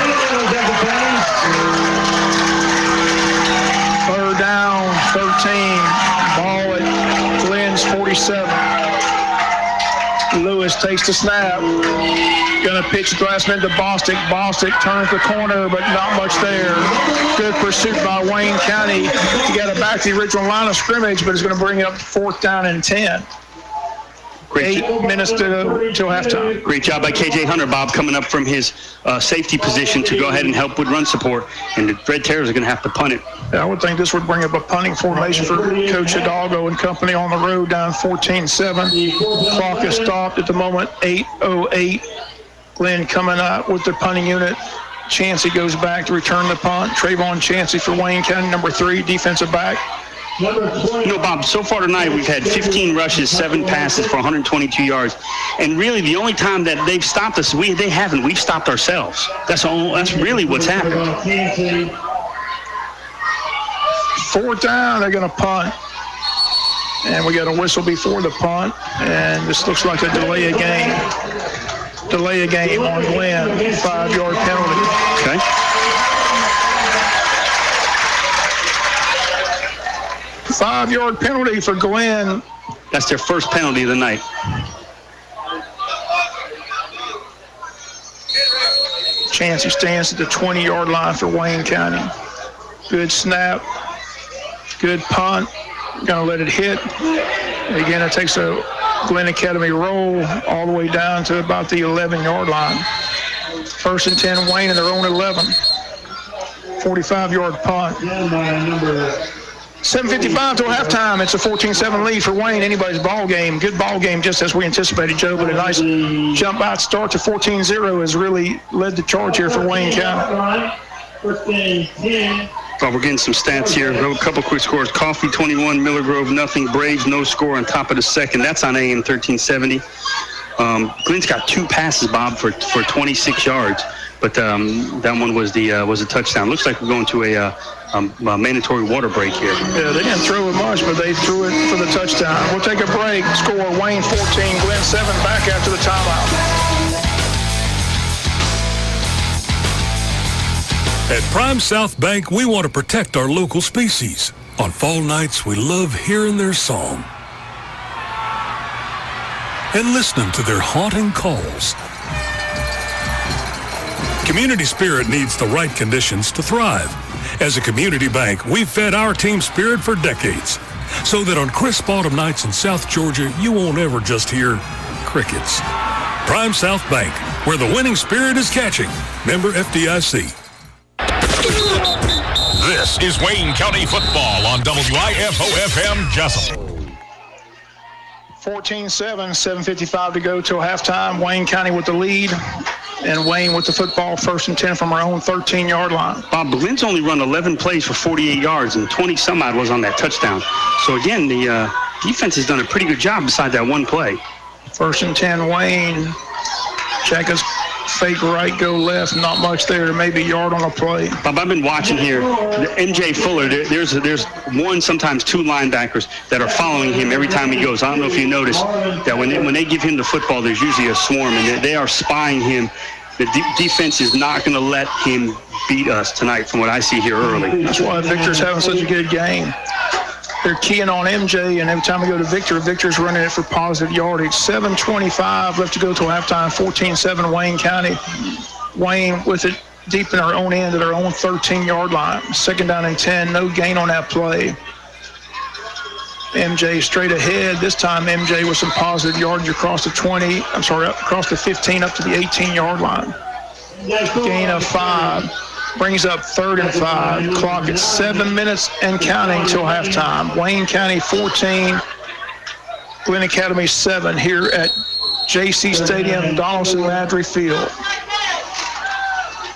3rd down, 13. Ball at Glynn's 47. Lewis takes the snap. Going to pitch the last minute to Bostic. Bostic turns the corner, but not much there. Good pursuit by Wayne County to get it back to the original line of scrimmage, but it's going to bring it up 4th down and 10. 8 minutes to go till halftime. Great job by KJ Hunter, Bob, coming up from his safety position to go ahead and help with run support. And the Red Terrors are going to have to punt it. Yeah, I would think this would bring up a punting formation for Coach Hidalgo and company on the road down 14-7. Clock is stopped at the moment, 8:08. Glynn coming up with the punting unit. Chancey goes back to return the punt. Trayvon Chancey for Wayne County, number 3, defensive back. Bob, so far tonight we've had 15 rushes, 7 passes for 122 yards. And really the only time that they've stopped us, they haven't. We've stopped ourselves. That's really what's happened. 4th down, they're going to punt. And we got a whistle before the punt. And this looks like a delay of game. Delay of game on Glynn, 5-yard penalty. Okay. Five-yard penalty for Glynn. That's their first penalty of the night. Chancey stands at the 20-yard line for Wayne County. Good snap. Good punt. Going to let it hit. Again, it takes a Glynn Academy roll all the way down to about the 11-yard line. 1st and 10, Wayne in their own 11. 45-yard punt. 7:55 till halftime. It's a 14-7 lead for Wayne. Anybody's ball game. Good ball game, just as we anticipated, Joe. But a nice jump out start to 14-0 has really led the charge here for Wayne County. Well, we're getting some stats here. A couple quick scores. Coffee 21, Miller Grove nothing. Braves no score on top of the second. That's on AM 1370. Glynn's got 2 passes, Bob, for 26 yards. But that one was a touchdown. Looks like we're going to a mandatory water break here. Yeah, they didn't throw it much, but they threw it for the touchdown. We'll take a break. Score Wayne 14, Glynn 7. Back after the timeout. At Prime South Bank, we want to protect our local species. On fall nights, we love hearing their song and listening to their haunting calls. Community spirit needs the right conditions to thrive. As a community bank, we've fed our team spirit for decades, so that on crisp autumn nights in South Georgia, you won't ever just hear crickets. Prime South Bank, where the winning spirit is catching. Member FDIC. This is Wayne County football on WIFO-FM Jesup. 14-7, 7:55 to go till halftime. Wayne County with the lead, and Wayne with the football, 1st and 10 from our own 13-yard line. Bob, Glynn's only run 11 plays for 48 yards, and 20-some-odd was on that touchdown. So, again, the defense has done a pretty good job beside that one play. 1st and 10, Wayne. Check us. Fake right, go left, not much there, maybe a yard on a play. Bob, I've been watching here. MJ Fuller, there's 1, sometimes 2 linebackers that are following him every time he goes. I don't know if you noticed that when they give him the football, there's usually a swarm, and they are spying him. The defense is not going to let him beat us tonight from what I see here early. That's why Victor's having such a good game. They're keying on MJ, and every time we go to Victor, Victor's running it for positive yardage. 7:25 left to go till halftime, 14-7 Wayne County. Wayne with it deep in our own end at our own 13-yard line. 2nd down and 10, no gain on that play. MJ straight ahead. This time MJ with some positive yardage across the 20, across the 15 up to the 18-yard line. Gain of 5. Brings up 3rd and 5. Clock at 7 minutes and counting till halftime. Wayne County 14, Glynn Academy 7 here at J.C. Stadium, Donaldson Madry Field.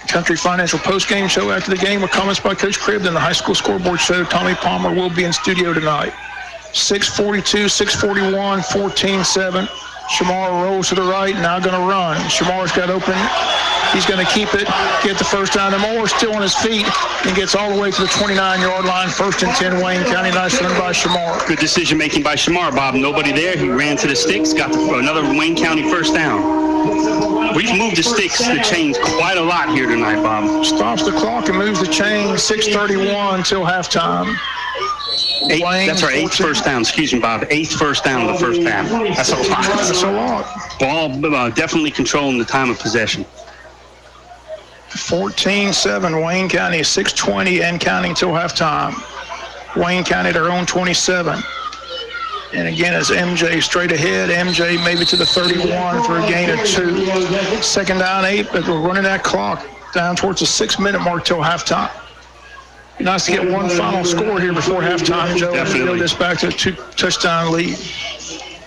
Country Financial postgame show after the game with comments by Coach Cribb. Then the high school scoreboard show. Tommy Palmer will be in studio tonight. 6:42, 6:41, 14-7. Shamar rolls to the right, now going to run. Shamar's got open. He's going to keep it, get the first down. And Moore still on his feet and gets all the way to the 29-yard line. 1st and 10, Wayne County. Nice run by Shamar. Good decision making by Shamar, Bob. Nobody there. He ran to the sticks, got another Wayne County first down. We've moved the sticks, the chains quite a lot here tonight, Bob. Stops the clock and moves the chain. 6:31 till halftime. That's our 8th first down. Excuse me, Bob. 8th first down of the first half. That's a lot. That's a lot. Ball definitely controlling the time of possession. 14-7, Wayne County, 6:20 and counting till halftime. Wayne County their own 27. And again, it's MJ straight ahead. MJ maybe to the 31 for a gain of 2. 2nd down, 8, but we're running that clock down towards the 6-minute mark till halftime. Nice to get one final score here before halftime, Joe. Definitely. Build this back to a 2-touchdown lead.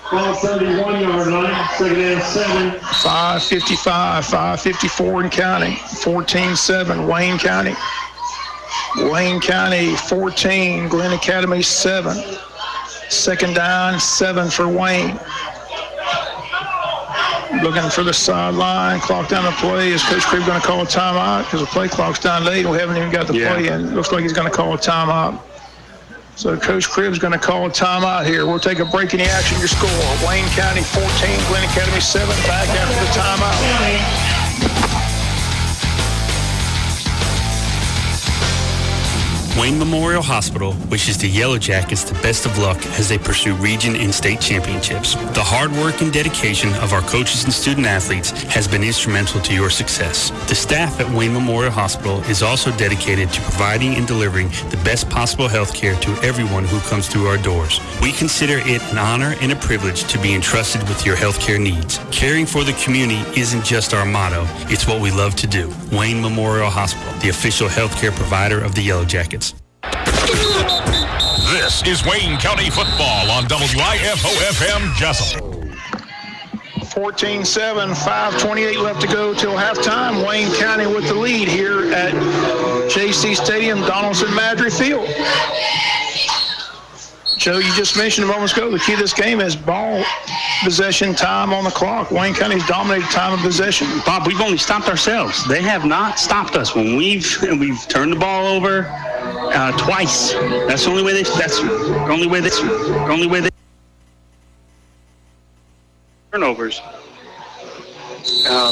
31-yard line, 2nd and 7. 5:55, 5:54 and counting. 14-7, Wayne County. Wayne County 14, Glynn Academy 7. 2nd down, 7 for Wayne. Looking for the sideline, clock down the play. Is Coach Cribb going to call a timeout? Because the play clock's down late. We haven't even got the play in. Looks like he's going to call a timeout. So Coach Cribb's going to call a timeout here. We'll take a break in the action. Your score, Wayne County 14, Glynn Academy 7. Back after the timeout. Wayne Memorial Hospital wishes the Yellow Jackets the best of luck as they pursue region and state championships. The hard work and dedication of our coaches and student athletes has been instrumental to your success. The staff at Wayne Memorial Hospital is also dedicated to providing and delivering the best possible health care to everyone who comes through our doors. We consider it an honor and a privilege to be entrusted with your health care needs. Caring for the community isn't just our motto, it's what we love to do. Wayne Memorial Hospital, the official health care provider of the Yellow Jackets. This is Wayne County football on WIFO-FM Jesup. 14-7, 5:28 left to go till halftime. Wayne County with the lead here at J.C. Stadium, Donaldson Madry Field. Joe, you just mentioned a moment ago, the key to this game is ball possession time on the clock. Wayne County's dominated time of possession. Bob, we've only stopped ourselves. They have not stopped us when we've turned the ball over twice. That's the only way they turnovers.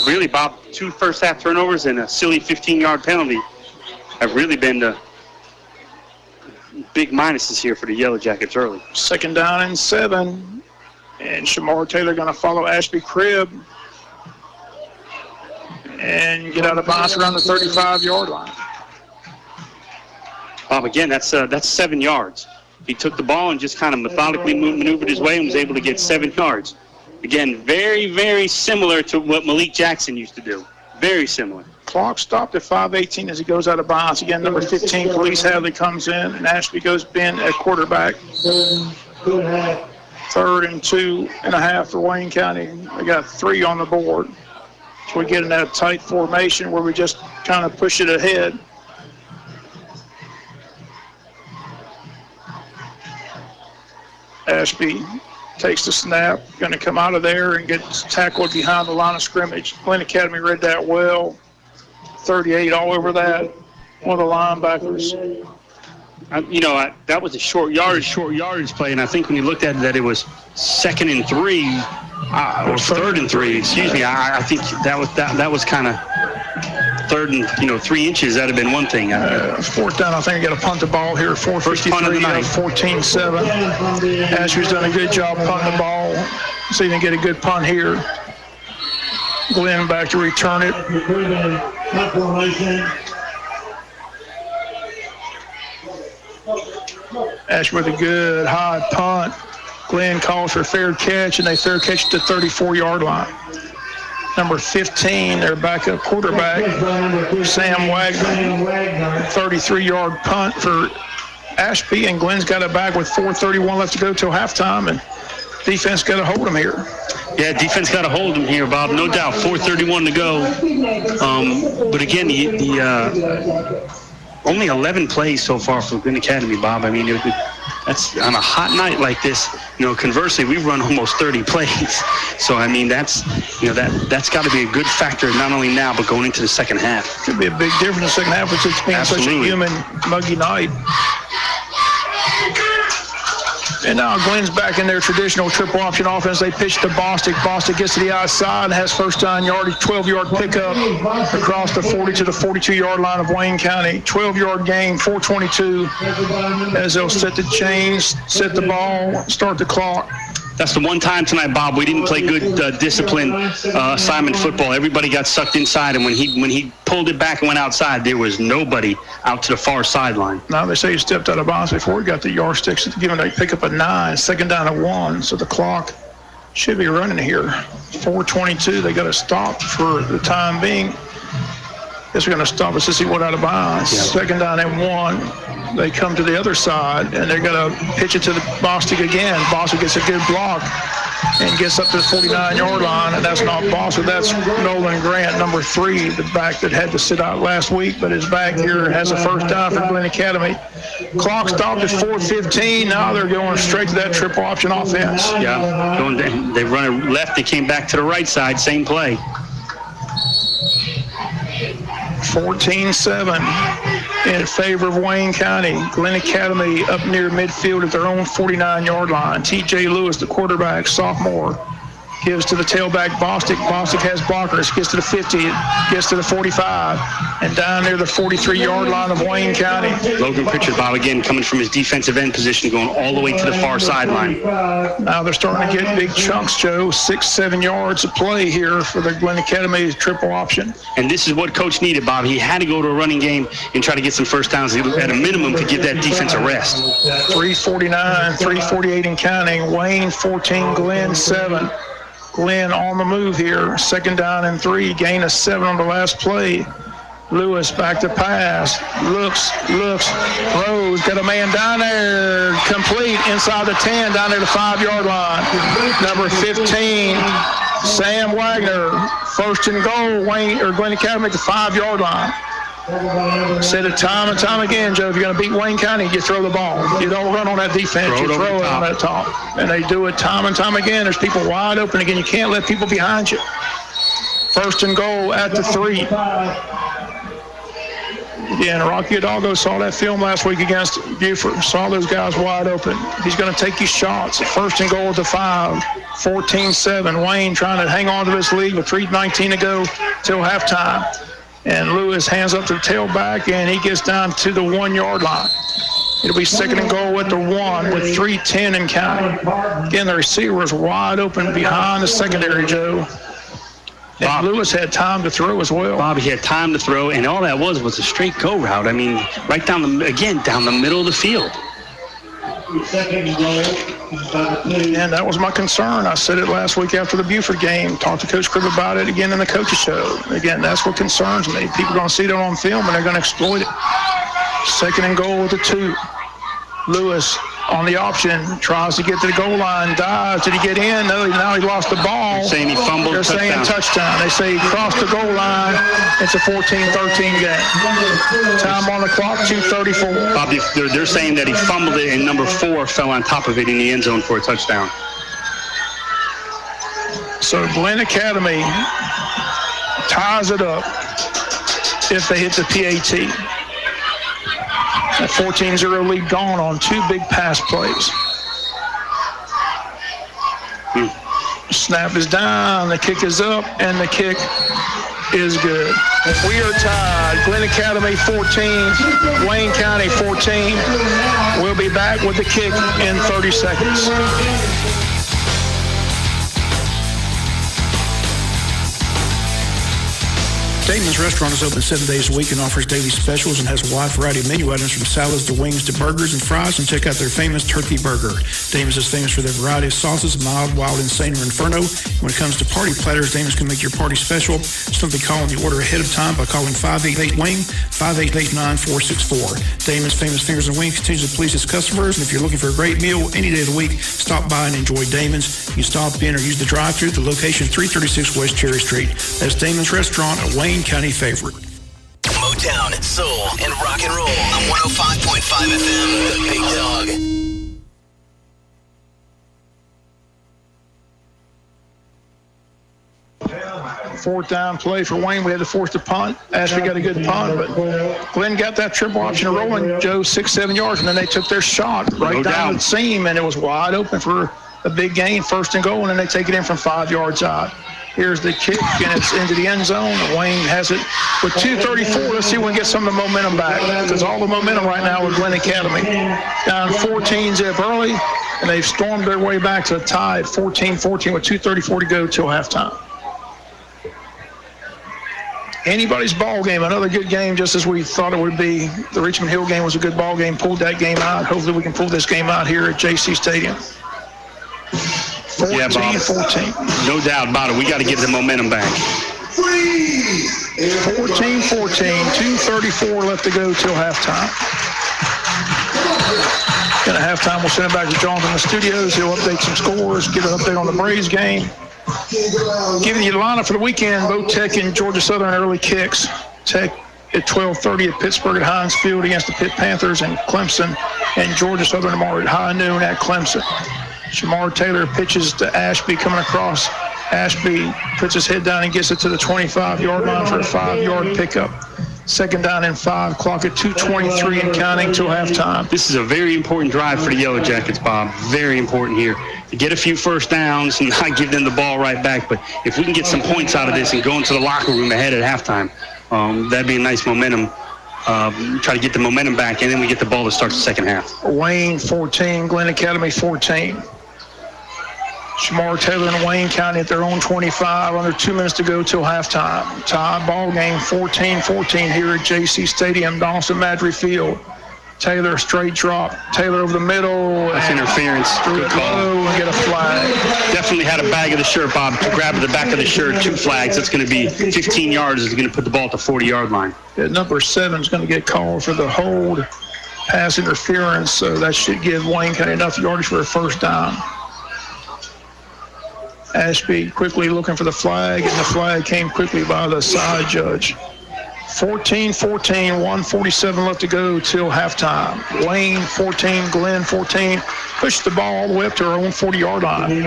Really, Bob, 2 first half turnovers and a silly 15-yard penalty have really been the big minuses here for the Yellow Jackets early. 2nd down and 7. And Shamar Taylor going to follow Ashby Cribb and get out of bounds around the 35-yard line. Bob, again, that's 7 yards. He took the ball and just kind of methodically maneuvered his way and was able to get 7 yards. Again, very, very similar to what Malik Jackson used to do. Very similar. Clock stopped at 5:18 as he goes out of bounds. Again, number 15, Police Hadley comes in, and Ashby goes Ben at quarterback. 3rd and 2.5 for Wayne County. We got 3 on the board. So we get in that tight formation where we just kind of push it ahead. Ashby takes the snap, going to come out of there and gets tackled behind the line of scrimmage. Glynn Academy read that well. 38 all over that. One of the linebackers. That was a short yardage play, and I think when you looked at it, that it was 2nd and 3, or 3rd and 3. Excuse me. I think that was kind of 3rd and 3 inches. That'd have been one thing. 4th down. I think I got to punt the ball here. 4:53. 14-7. Ashby's done a good job punting the ball. So you can get a good punt here. Glynn back to return it. Ashby with a good high punt. Glynn calls for fair catch, and they fair catch at the 34-yard line. Number 15, their backup quarterback, Sam Wagner. 33-yard punt for Ashby, and Glynn's got it back with 4:31 left to go till halftime. And defense got to hold them here. Yeah, defense got to hold them here, Bob. No doubt. 4:31 to go. But again, only 11 plays so far for Glynn Academy, Bob. I mean, that's on a hot night like this. Conversely, we run almost 30 plays. So I mean, that's got to be a good factor not only now but going into the second half. Could be a big difference in the second half, which it's been such a human, muggy night. And now Glynn's back in their traditional triple option offense. They pitch to Bostic. Bostic gets to the outside and has first down yardage, 12-yard pickup across the 40 to the 42-yard line of Wayne County. 12-yard gain, 4:22 as they'll set the chains, set the ball, start the clock. That's the one time tonight, Bob, we didn't play good disciplined assignment football. Everybody got sucked inside, and when he pulled it back and went outside, there was nobody out to the far sideline. Now they say he stepped out of bounds before he got the yardsticks. Given they pick up a 9, second down at 1, so the clock should be running here. 4:22, they got to stop for the time being. Guess we're going to stop us to see what out of bounds. Yeah. Second down and 1. They come to the other side, and they're going to pitch it to the Bostic again. Bostic gets a good block and gets up to the 49-yard line, and that's not Bostic. That's Nolan Grant, number 3, the back that had to sit out last week, but is back here, has a first down for Glynn Academy. Clock stopped at 4:15. Now they're going straight to that triple option offense. Yeah, they run it left. They came back to the right side, same play. 14-7 in favor of Wayne County. Glynn Academy up near midfield at their own 49-yard line. T.J. Lewis, the quarterback, sophomore, gives to the tailback Bostic. Bostic has blockers, gets to the 50, gets to the 45, and down near the 43-yard line of Wayne County. Logan Pritchard, Bob, again, coming from his defensive end position, going all the way to the far sideline. Now they're starting to get big chunks, Joe. 6-7 yards of play here for the Glynn Academy triple option. And this is what Coach needed, Bob. He had to go to a running game and try to get some first downs at a minimum to give that defense a rest. 3:49, 3:48 and counting. Wayne 14, Glynn 7. Glynn on the move here. Second down and 3. Gain of 7 on the last play. Lewis back to pass. Looks, throws. Got a man down there. Complete inside the 10, down there the 5-yard line. Number 15, Sam Wagner. First and goal, Glynn Academy at the 5-yard line. Said it time and time again, Joe, if you're going to beat Wayne County, you throw the ball. You don't run on that defense. You throw it on that top. And they do it time and time again. There's people wide open again. You can't let people behind you. First and goal at the 3. Again, Rocky Hidalgo saw that film last week against Buford. Saw those guys wide open. He's going to take his shots. First and goal at the 5. 14-7. Wayne trying to hang on to this lead with 3:19 to go till halftime. And Lewis hands up to the tailback, and he gets down to the 1-yard line. It'll be second and goal at the 1 with 3:10 and counting. Again, the receiver was wide open behind the secondary, Joe. And Bob, Lewis had time to throw as well. Bob, he had time to throw, and all that was a straight go route. I mean, right down the middle of the field. And that was my concern. I said it last week after the Buford game. Talked to Coach Cribb about it again in the coaches show. Again, that's what concerns me. People are going to see it on film, and they're going to exploit it. Second and goal with the 2. Lewis on the option, tries to get to the goal line, dives. Did he get in? No, now he lost the ball. They're saying he fumbled. They're saying touchdown. They say he crossed the goal line. It's a 14-13 game. Time on the clock, 2:34. Bob, they're saying that he fumbled it, and number 4 fell on top of it in the end zone for a touchdown. So Glynn Academy ties it up if they hit the PAT. That 14-0 lead gone on 2 big pass plays. Snap is down, the kick is up, and the kick is good. We are tied. Glynn Academy 14, Wayne County 14. We'll be back with the kick in 30 seconds. Damon's Restaurant is open 7 days a week and offers daily specials and has a wide variety of menu items from salads to wings to burgers and fries, and check out their famous turkey burger. Damon's is famous for their variety of sauces, mild, wild, insane, or inferno. When it comes to party platters, Damon's can make your party special. Simply call on the order ahead of time by calling 588-WING, 588-9464. Damon's Famous Fingers and Wings continues to please its customers, and if you're looking for a great meal any day of the week, stop by and enjoy Damon's. You can stop in or use the drive-thru at the location 336 West Cherry Street. That's Damon's Restaurant, a Wayne County favorite. Motown, soul, and rock and roll on 105.5 FM, The Big Dog. Fourth down play for Wayne. We had to force the punt. Ashby got a good punt, but Glynn got that triple option rolling, Joe, 6-7 yards, and then they took their shot right down the seam, and it was wide open for a big gain, 1st and goal, and then they take it in from 5 yards out. Here's the kick, and it's into the end zone. Wayne has it with 2:34. Let's see if we can get some of the momentum back, because all the momentum right now with Glynn Academy. Down 14-zip early, and they've stormed their way back to a tie at 14-14 with 2:34 to go till halftime. Anybody's ball game, another good game, just as we thought it would be. The Richmond Hill game was a good ball game, pulled that game out. Hopefully we can pull this game out here at JC Stadium. 14-14. No doubt about it. We got to get the momentum back. 14-14, 2:34 left to go till halftime. Then at halftime, we'll send it back to Jonathan in the studios. He'll update some scores, give an update on the Braves game. Giving you the lineup for the weekend, both Tech and Georgia Southern early kicks. Tech at 12:30 at Pittsburgh at Heinz Field against the Pitt Panthers and Clemson, and Georgia Southern tomorrow at high noon at Clemson. Shamar Taylor pitches to Ashby coming across. Ashby puts his head down and gets it to the 25-yard line for a 5-yard pickup. 2nd down and 5, clock at 2:23 and counting till halftime. This is a very important drive for the Yellow Jackets, Bob. Very important here. To get a few first downs and not give them the ball right back. But if we can get some points out of this and go into the locker room ahead at halftime, that'd be a nice momentum. Try to get the momentum back, and then we get the ball to start the second half. Wayne 14, Glynn Academy 14. Shamar Taylor and Wayne County at their own 25, under 2 minutes to go till halftime. Tie ball game 14-14 here at JC Stadium, Donaldson Madry Field. Taylor straight drop. Taylor over the middle. That's interference. Good call. And get a flag. Definitely had a bag of the shirt, Bob. Grab the back of the shirt, 2 flags. That's going to be 15 yards. It's going to put the ball at the 40-yard line. Yeah, number 7 is going to get called for the hold, pass interference. So that should give Wayne County enough yardage for a first down. Ashby quickly looking for the flag, and the flag came quickly by the side judge. 14-14, 1:47 left to go till halftime. Wayne 14, Glynn 14. Push the ball all the way up to our own 40-yard line.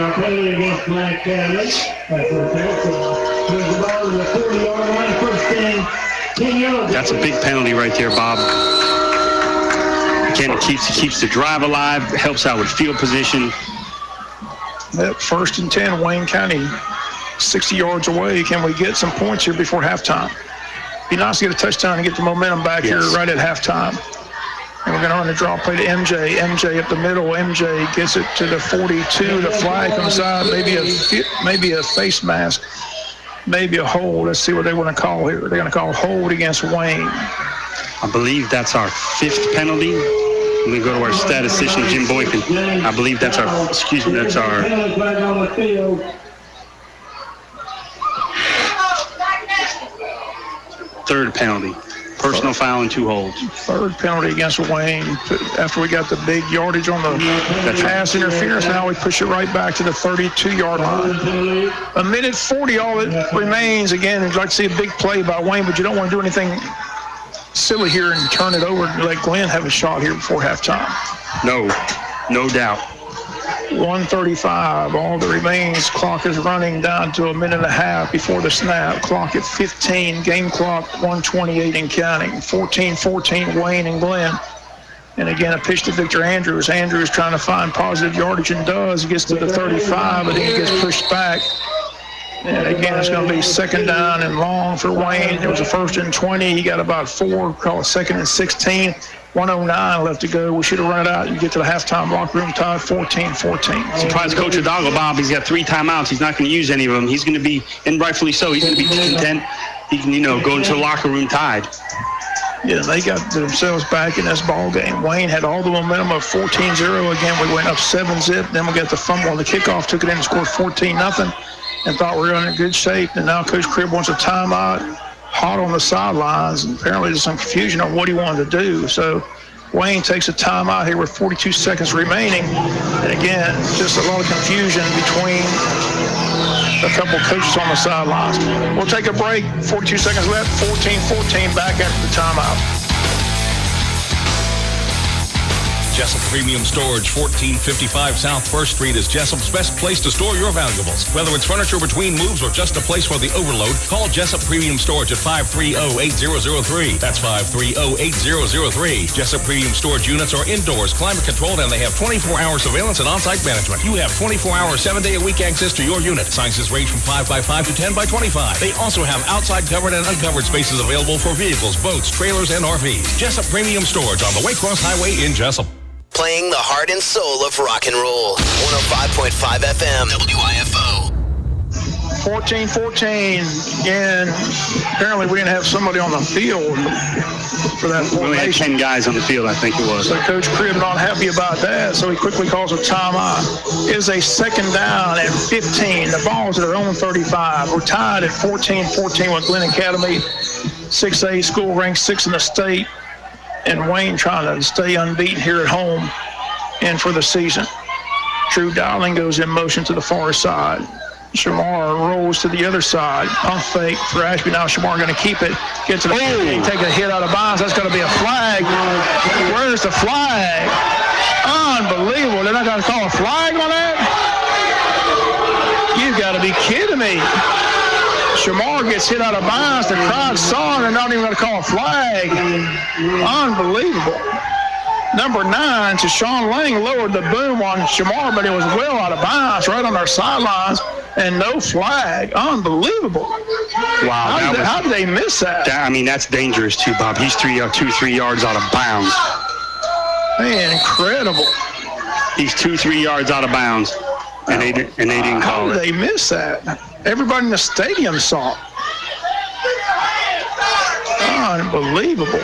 That's a big penalty right there, Bob. Again, it keeps the drive alive, helps out with field position. At 1st and 10, Wayne County 60 yards away. Can we get some points here before halftime? Be nice to get a touchdown and get the momentum back here right at halftime. And we're going to run a draw play to MJ. MJ up the middle. MJ gets it to the 42. The flag comes out. Maybe a face mask. Maybe a hold. Let's see what they want to call here. They're going to call hold against Wayne. I believe that's our 5th penalty. We go to our statistician, Jim Boykin. I believe that's our 3rd penalty. Personal foul and 2 holds. 3rd penalty against Wayne. After we got the big yardage on the pass interference, now we push it right back to the 32-yard line. 1:40, all that remains. Again, I'd like to see a big play by Wayne, but you don't want to do anything silly here and turn it over and let Glynn have a shot here before halftime. No doubt. 1:35, all that remains. Clock is running down to a minute and a half before the snap. Clock at 15, game clock 1:28 and counting. 14-14, Wayne and Glynn. And again, a pitch to Victor Andrews. Andrews trying to find positive yardage and does. He gets to the 35, but then he gets pushed back. And again, it's going to be 2nd down and long for Wayne. It was a 1st and 20. He got about 4, call it 2nd and 16. 1:09 left to go. We should have run it out and get to the halftime locker room tie 14-14. Surprise Coach Hidalgo, Bob. He's got 3 timeouts. He's not going to use any of them. He's going to be, and rightfully so, he's going to be content he can, go into the locker room tied. Yeah, they got themselves back in this ball game. Wayne had all the momentum of 14-0. Again, we went up 7-zip. Then we got the fumble on the kickoff, took it in and scored 14-0, and thought we were in good shape. And now Coach Cribb wants a timeout, hot on the sidelines, and apparently there's some confusion on what he wanted to do. So Wayne takes a timeout here with 42 seconds remaining. And again, just a lot of confusion between a couple coaches on the sidelines. We'll take a break. 42 seconds left. 14-14 back after the timeout. Jesup Premium Storage, 1455 South 1st Street is Jesup's best place to store your valuables. Whether it's furniture between moves or just a place for the overload, call Jesup Premium Storage at 530-8003. That's 530-8003. Jesup Premium Storage units are indoors, climate controlled, and they have 24-hour surveillance and on-site management. You have 24-hour, 7-day-a-week access to your unit. Sizes range from 5x5 to 10x25. They also have outside covered and uncovered spaces available for vehicles, boats, trailers, and RVs. Jesup Premium Storage on the Waycross Highway in Jesup. Playing the heart and soul of rock and roll. 105.5 FM, WIFO. 14-14. Again, apparently we didn't have somebody on the field for that formation. We only had 10 guys on the field, I think it was. So Coach Cribb not happy about that, so he quickly calls a timeout. It is a second down and 15. The ball's at their own 35. We're tied at 14-14 with Glynn Academy. 6A school ranked 6th in the state. And Wayne trying to stay unbeaten here at home and for the season. Drew Dowling goes in motion to the far side. Shamar rolls to the other side. Pump fake for Ashby. Now Shamar going to keep it. Get to the 15, take a hit out of bounds. That's going to be a flag. Where's the flag? Unbelievable. They're not going to call a flag on that? You've got to be kidding me. Shamar gets hit out of bounds. The crowd saw it. They're not even going to call a flag. Unbelievable. Number 9, Tashawn Lang lowered the boom on Shamar, but it was well out of bounds right on our sidelines, and no flag. Unbelievable. Wow. How did they miss that? That's dangerous too, Bob. He's 3 yards out of bounds. Man, incredible. He's 2-3 yards out of bounds, and they didn't call it. How did they miss that? Everybody in the stadium saw it. Unbelievable.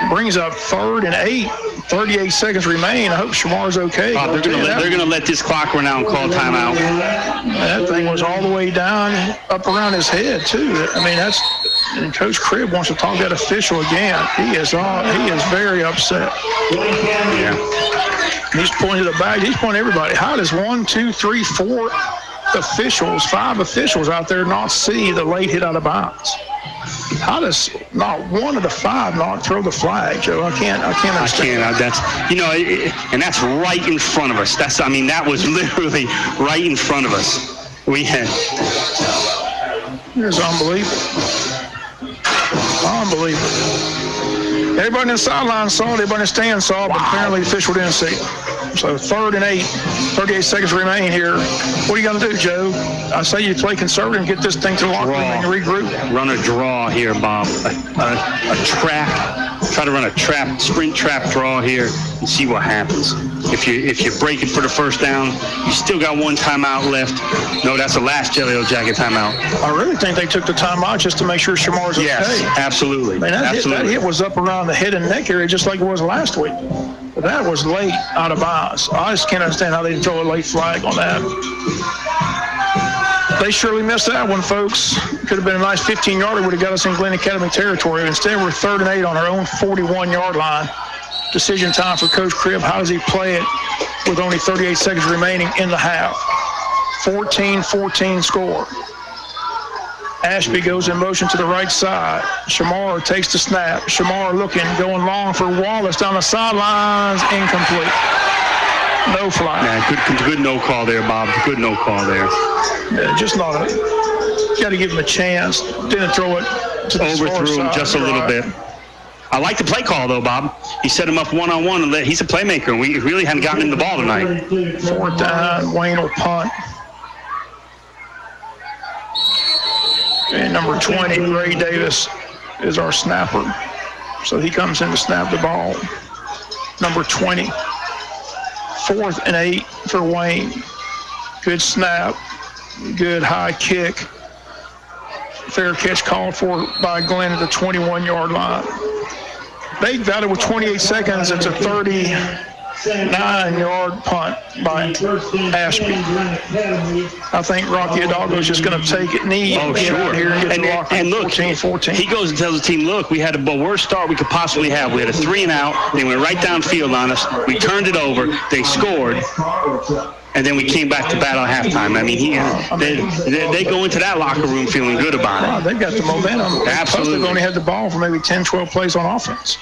Brings up 3rd and 8. 38 seconds remain. I hope Shamar's okay. They're going to let this clock run out and call timeout. That thing was all the way down, up around his head, too. And Coach Cribb wants to talk to that official again. He is very upset. Yeah. He's pointing to the back. He's pointing to everybody. How does 1, 2, 3, 4 officials, 5 officials out there not see the late hit out of bounds? How does not one of the 5 not throw the flag, Joe? I can't understand. And that's right in front of us. That was literally right in front of us. It's unbelievable. Unbelievable. Everybody in the sideline saw it. Everybody in the stand saw it, but apparently the official didn't see it. So 3rd and 8, 38 seconds remain here. What are you going to do, Joe? I say you play conservative and get this thing to the locker room and regroup. Run a draw here, Bob. A trap. Try to run a sprint trap draw here and see what happens. If you break it for the first down, you still got 1 timeout left. No, that's the last Yellow Jacket timeout. I really think they took the timeout just to make sure Shamar's okay. Yes, absolutely. That hit was up around the head and neck area just like it was last week. But that was late out of bounds. I just can't understand how they didn't throw a late flag on that. They surely missed that one, folks. Could have been a nice 15-yarder, would have got us in Glynn Academy territory. Instead, we're 3rd and 8 on our own 41-yard line. Decision time for Coach Cribb. How does he play it with only 38 seconds remaining in the half? 14-14 score. Ashby goes in motion to the right side. Shamar takes the snap. Shamar looking, going long for Wallace down the sidelines. Incomplete. No flag. Yeah, good no call there, Bob. Good no call there. Yeah, just not got to give him a chance. Didn't throw it to the overthrew him just a little bit. I like the play call, though, Bob. He set him up one-on-one, and he's a playmaker, and we really haven't gotten him the ball tonight. 4th down, Wayne will punt. And number 20, Ray Davis, is our snapper. So he comes in to snap the ball. Number 20. 4th and 8 for Wayne. Good snap. Good high kick. fair catch called for by Glynn at the 21-yard line. They got it with 28 seconds. It's a 39-yard punt by Ashby. I think Rocky Hidalgo's just going to take it knee and get out here and get to the locker room. And look, 14-14. he goes and tells the team, look, we had the worst start we could possibly have. We had a 3-and-out. They went right downfield on us. We turned it over. They scored. And then we came back to battle at halftime. I mean, they go into that locker room feeling good about it. They've got the momentum. Absolutely. They've only had the ball for maybe 10, 12 plays on offense.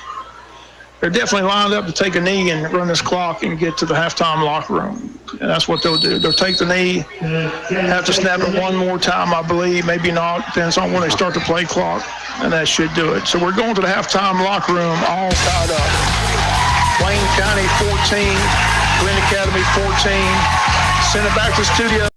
They're definitely lined up to take a knee and run this clock and get to the halftime locker room. And that's what they'll do. They'll take the knee, have to snap it one more time, I believe. Maybe not. Depends on when they start the play clock, and that should do it. So we're going to the halftime locker room all tied up. Wayne County 14, Glynn Academy 14. Send it back to the studio.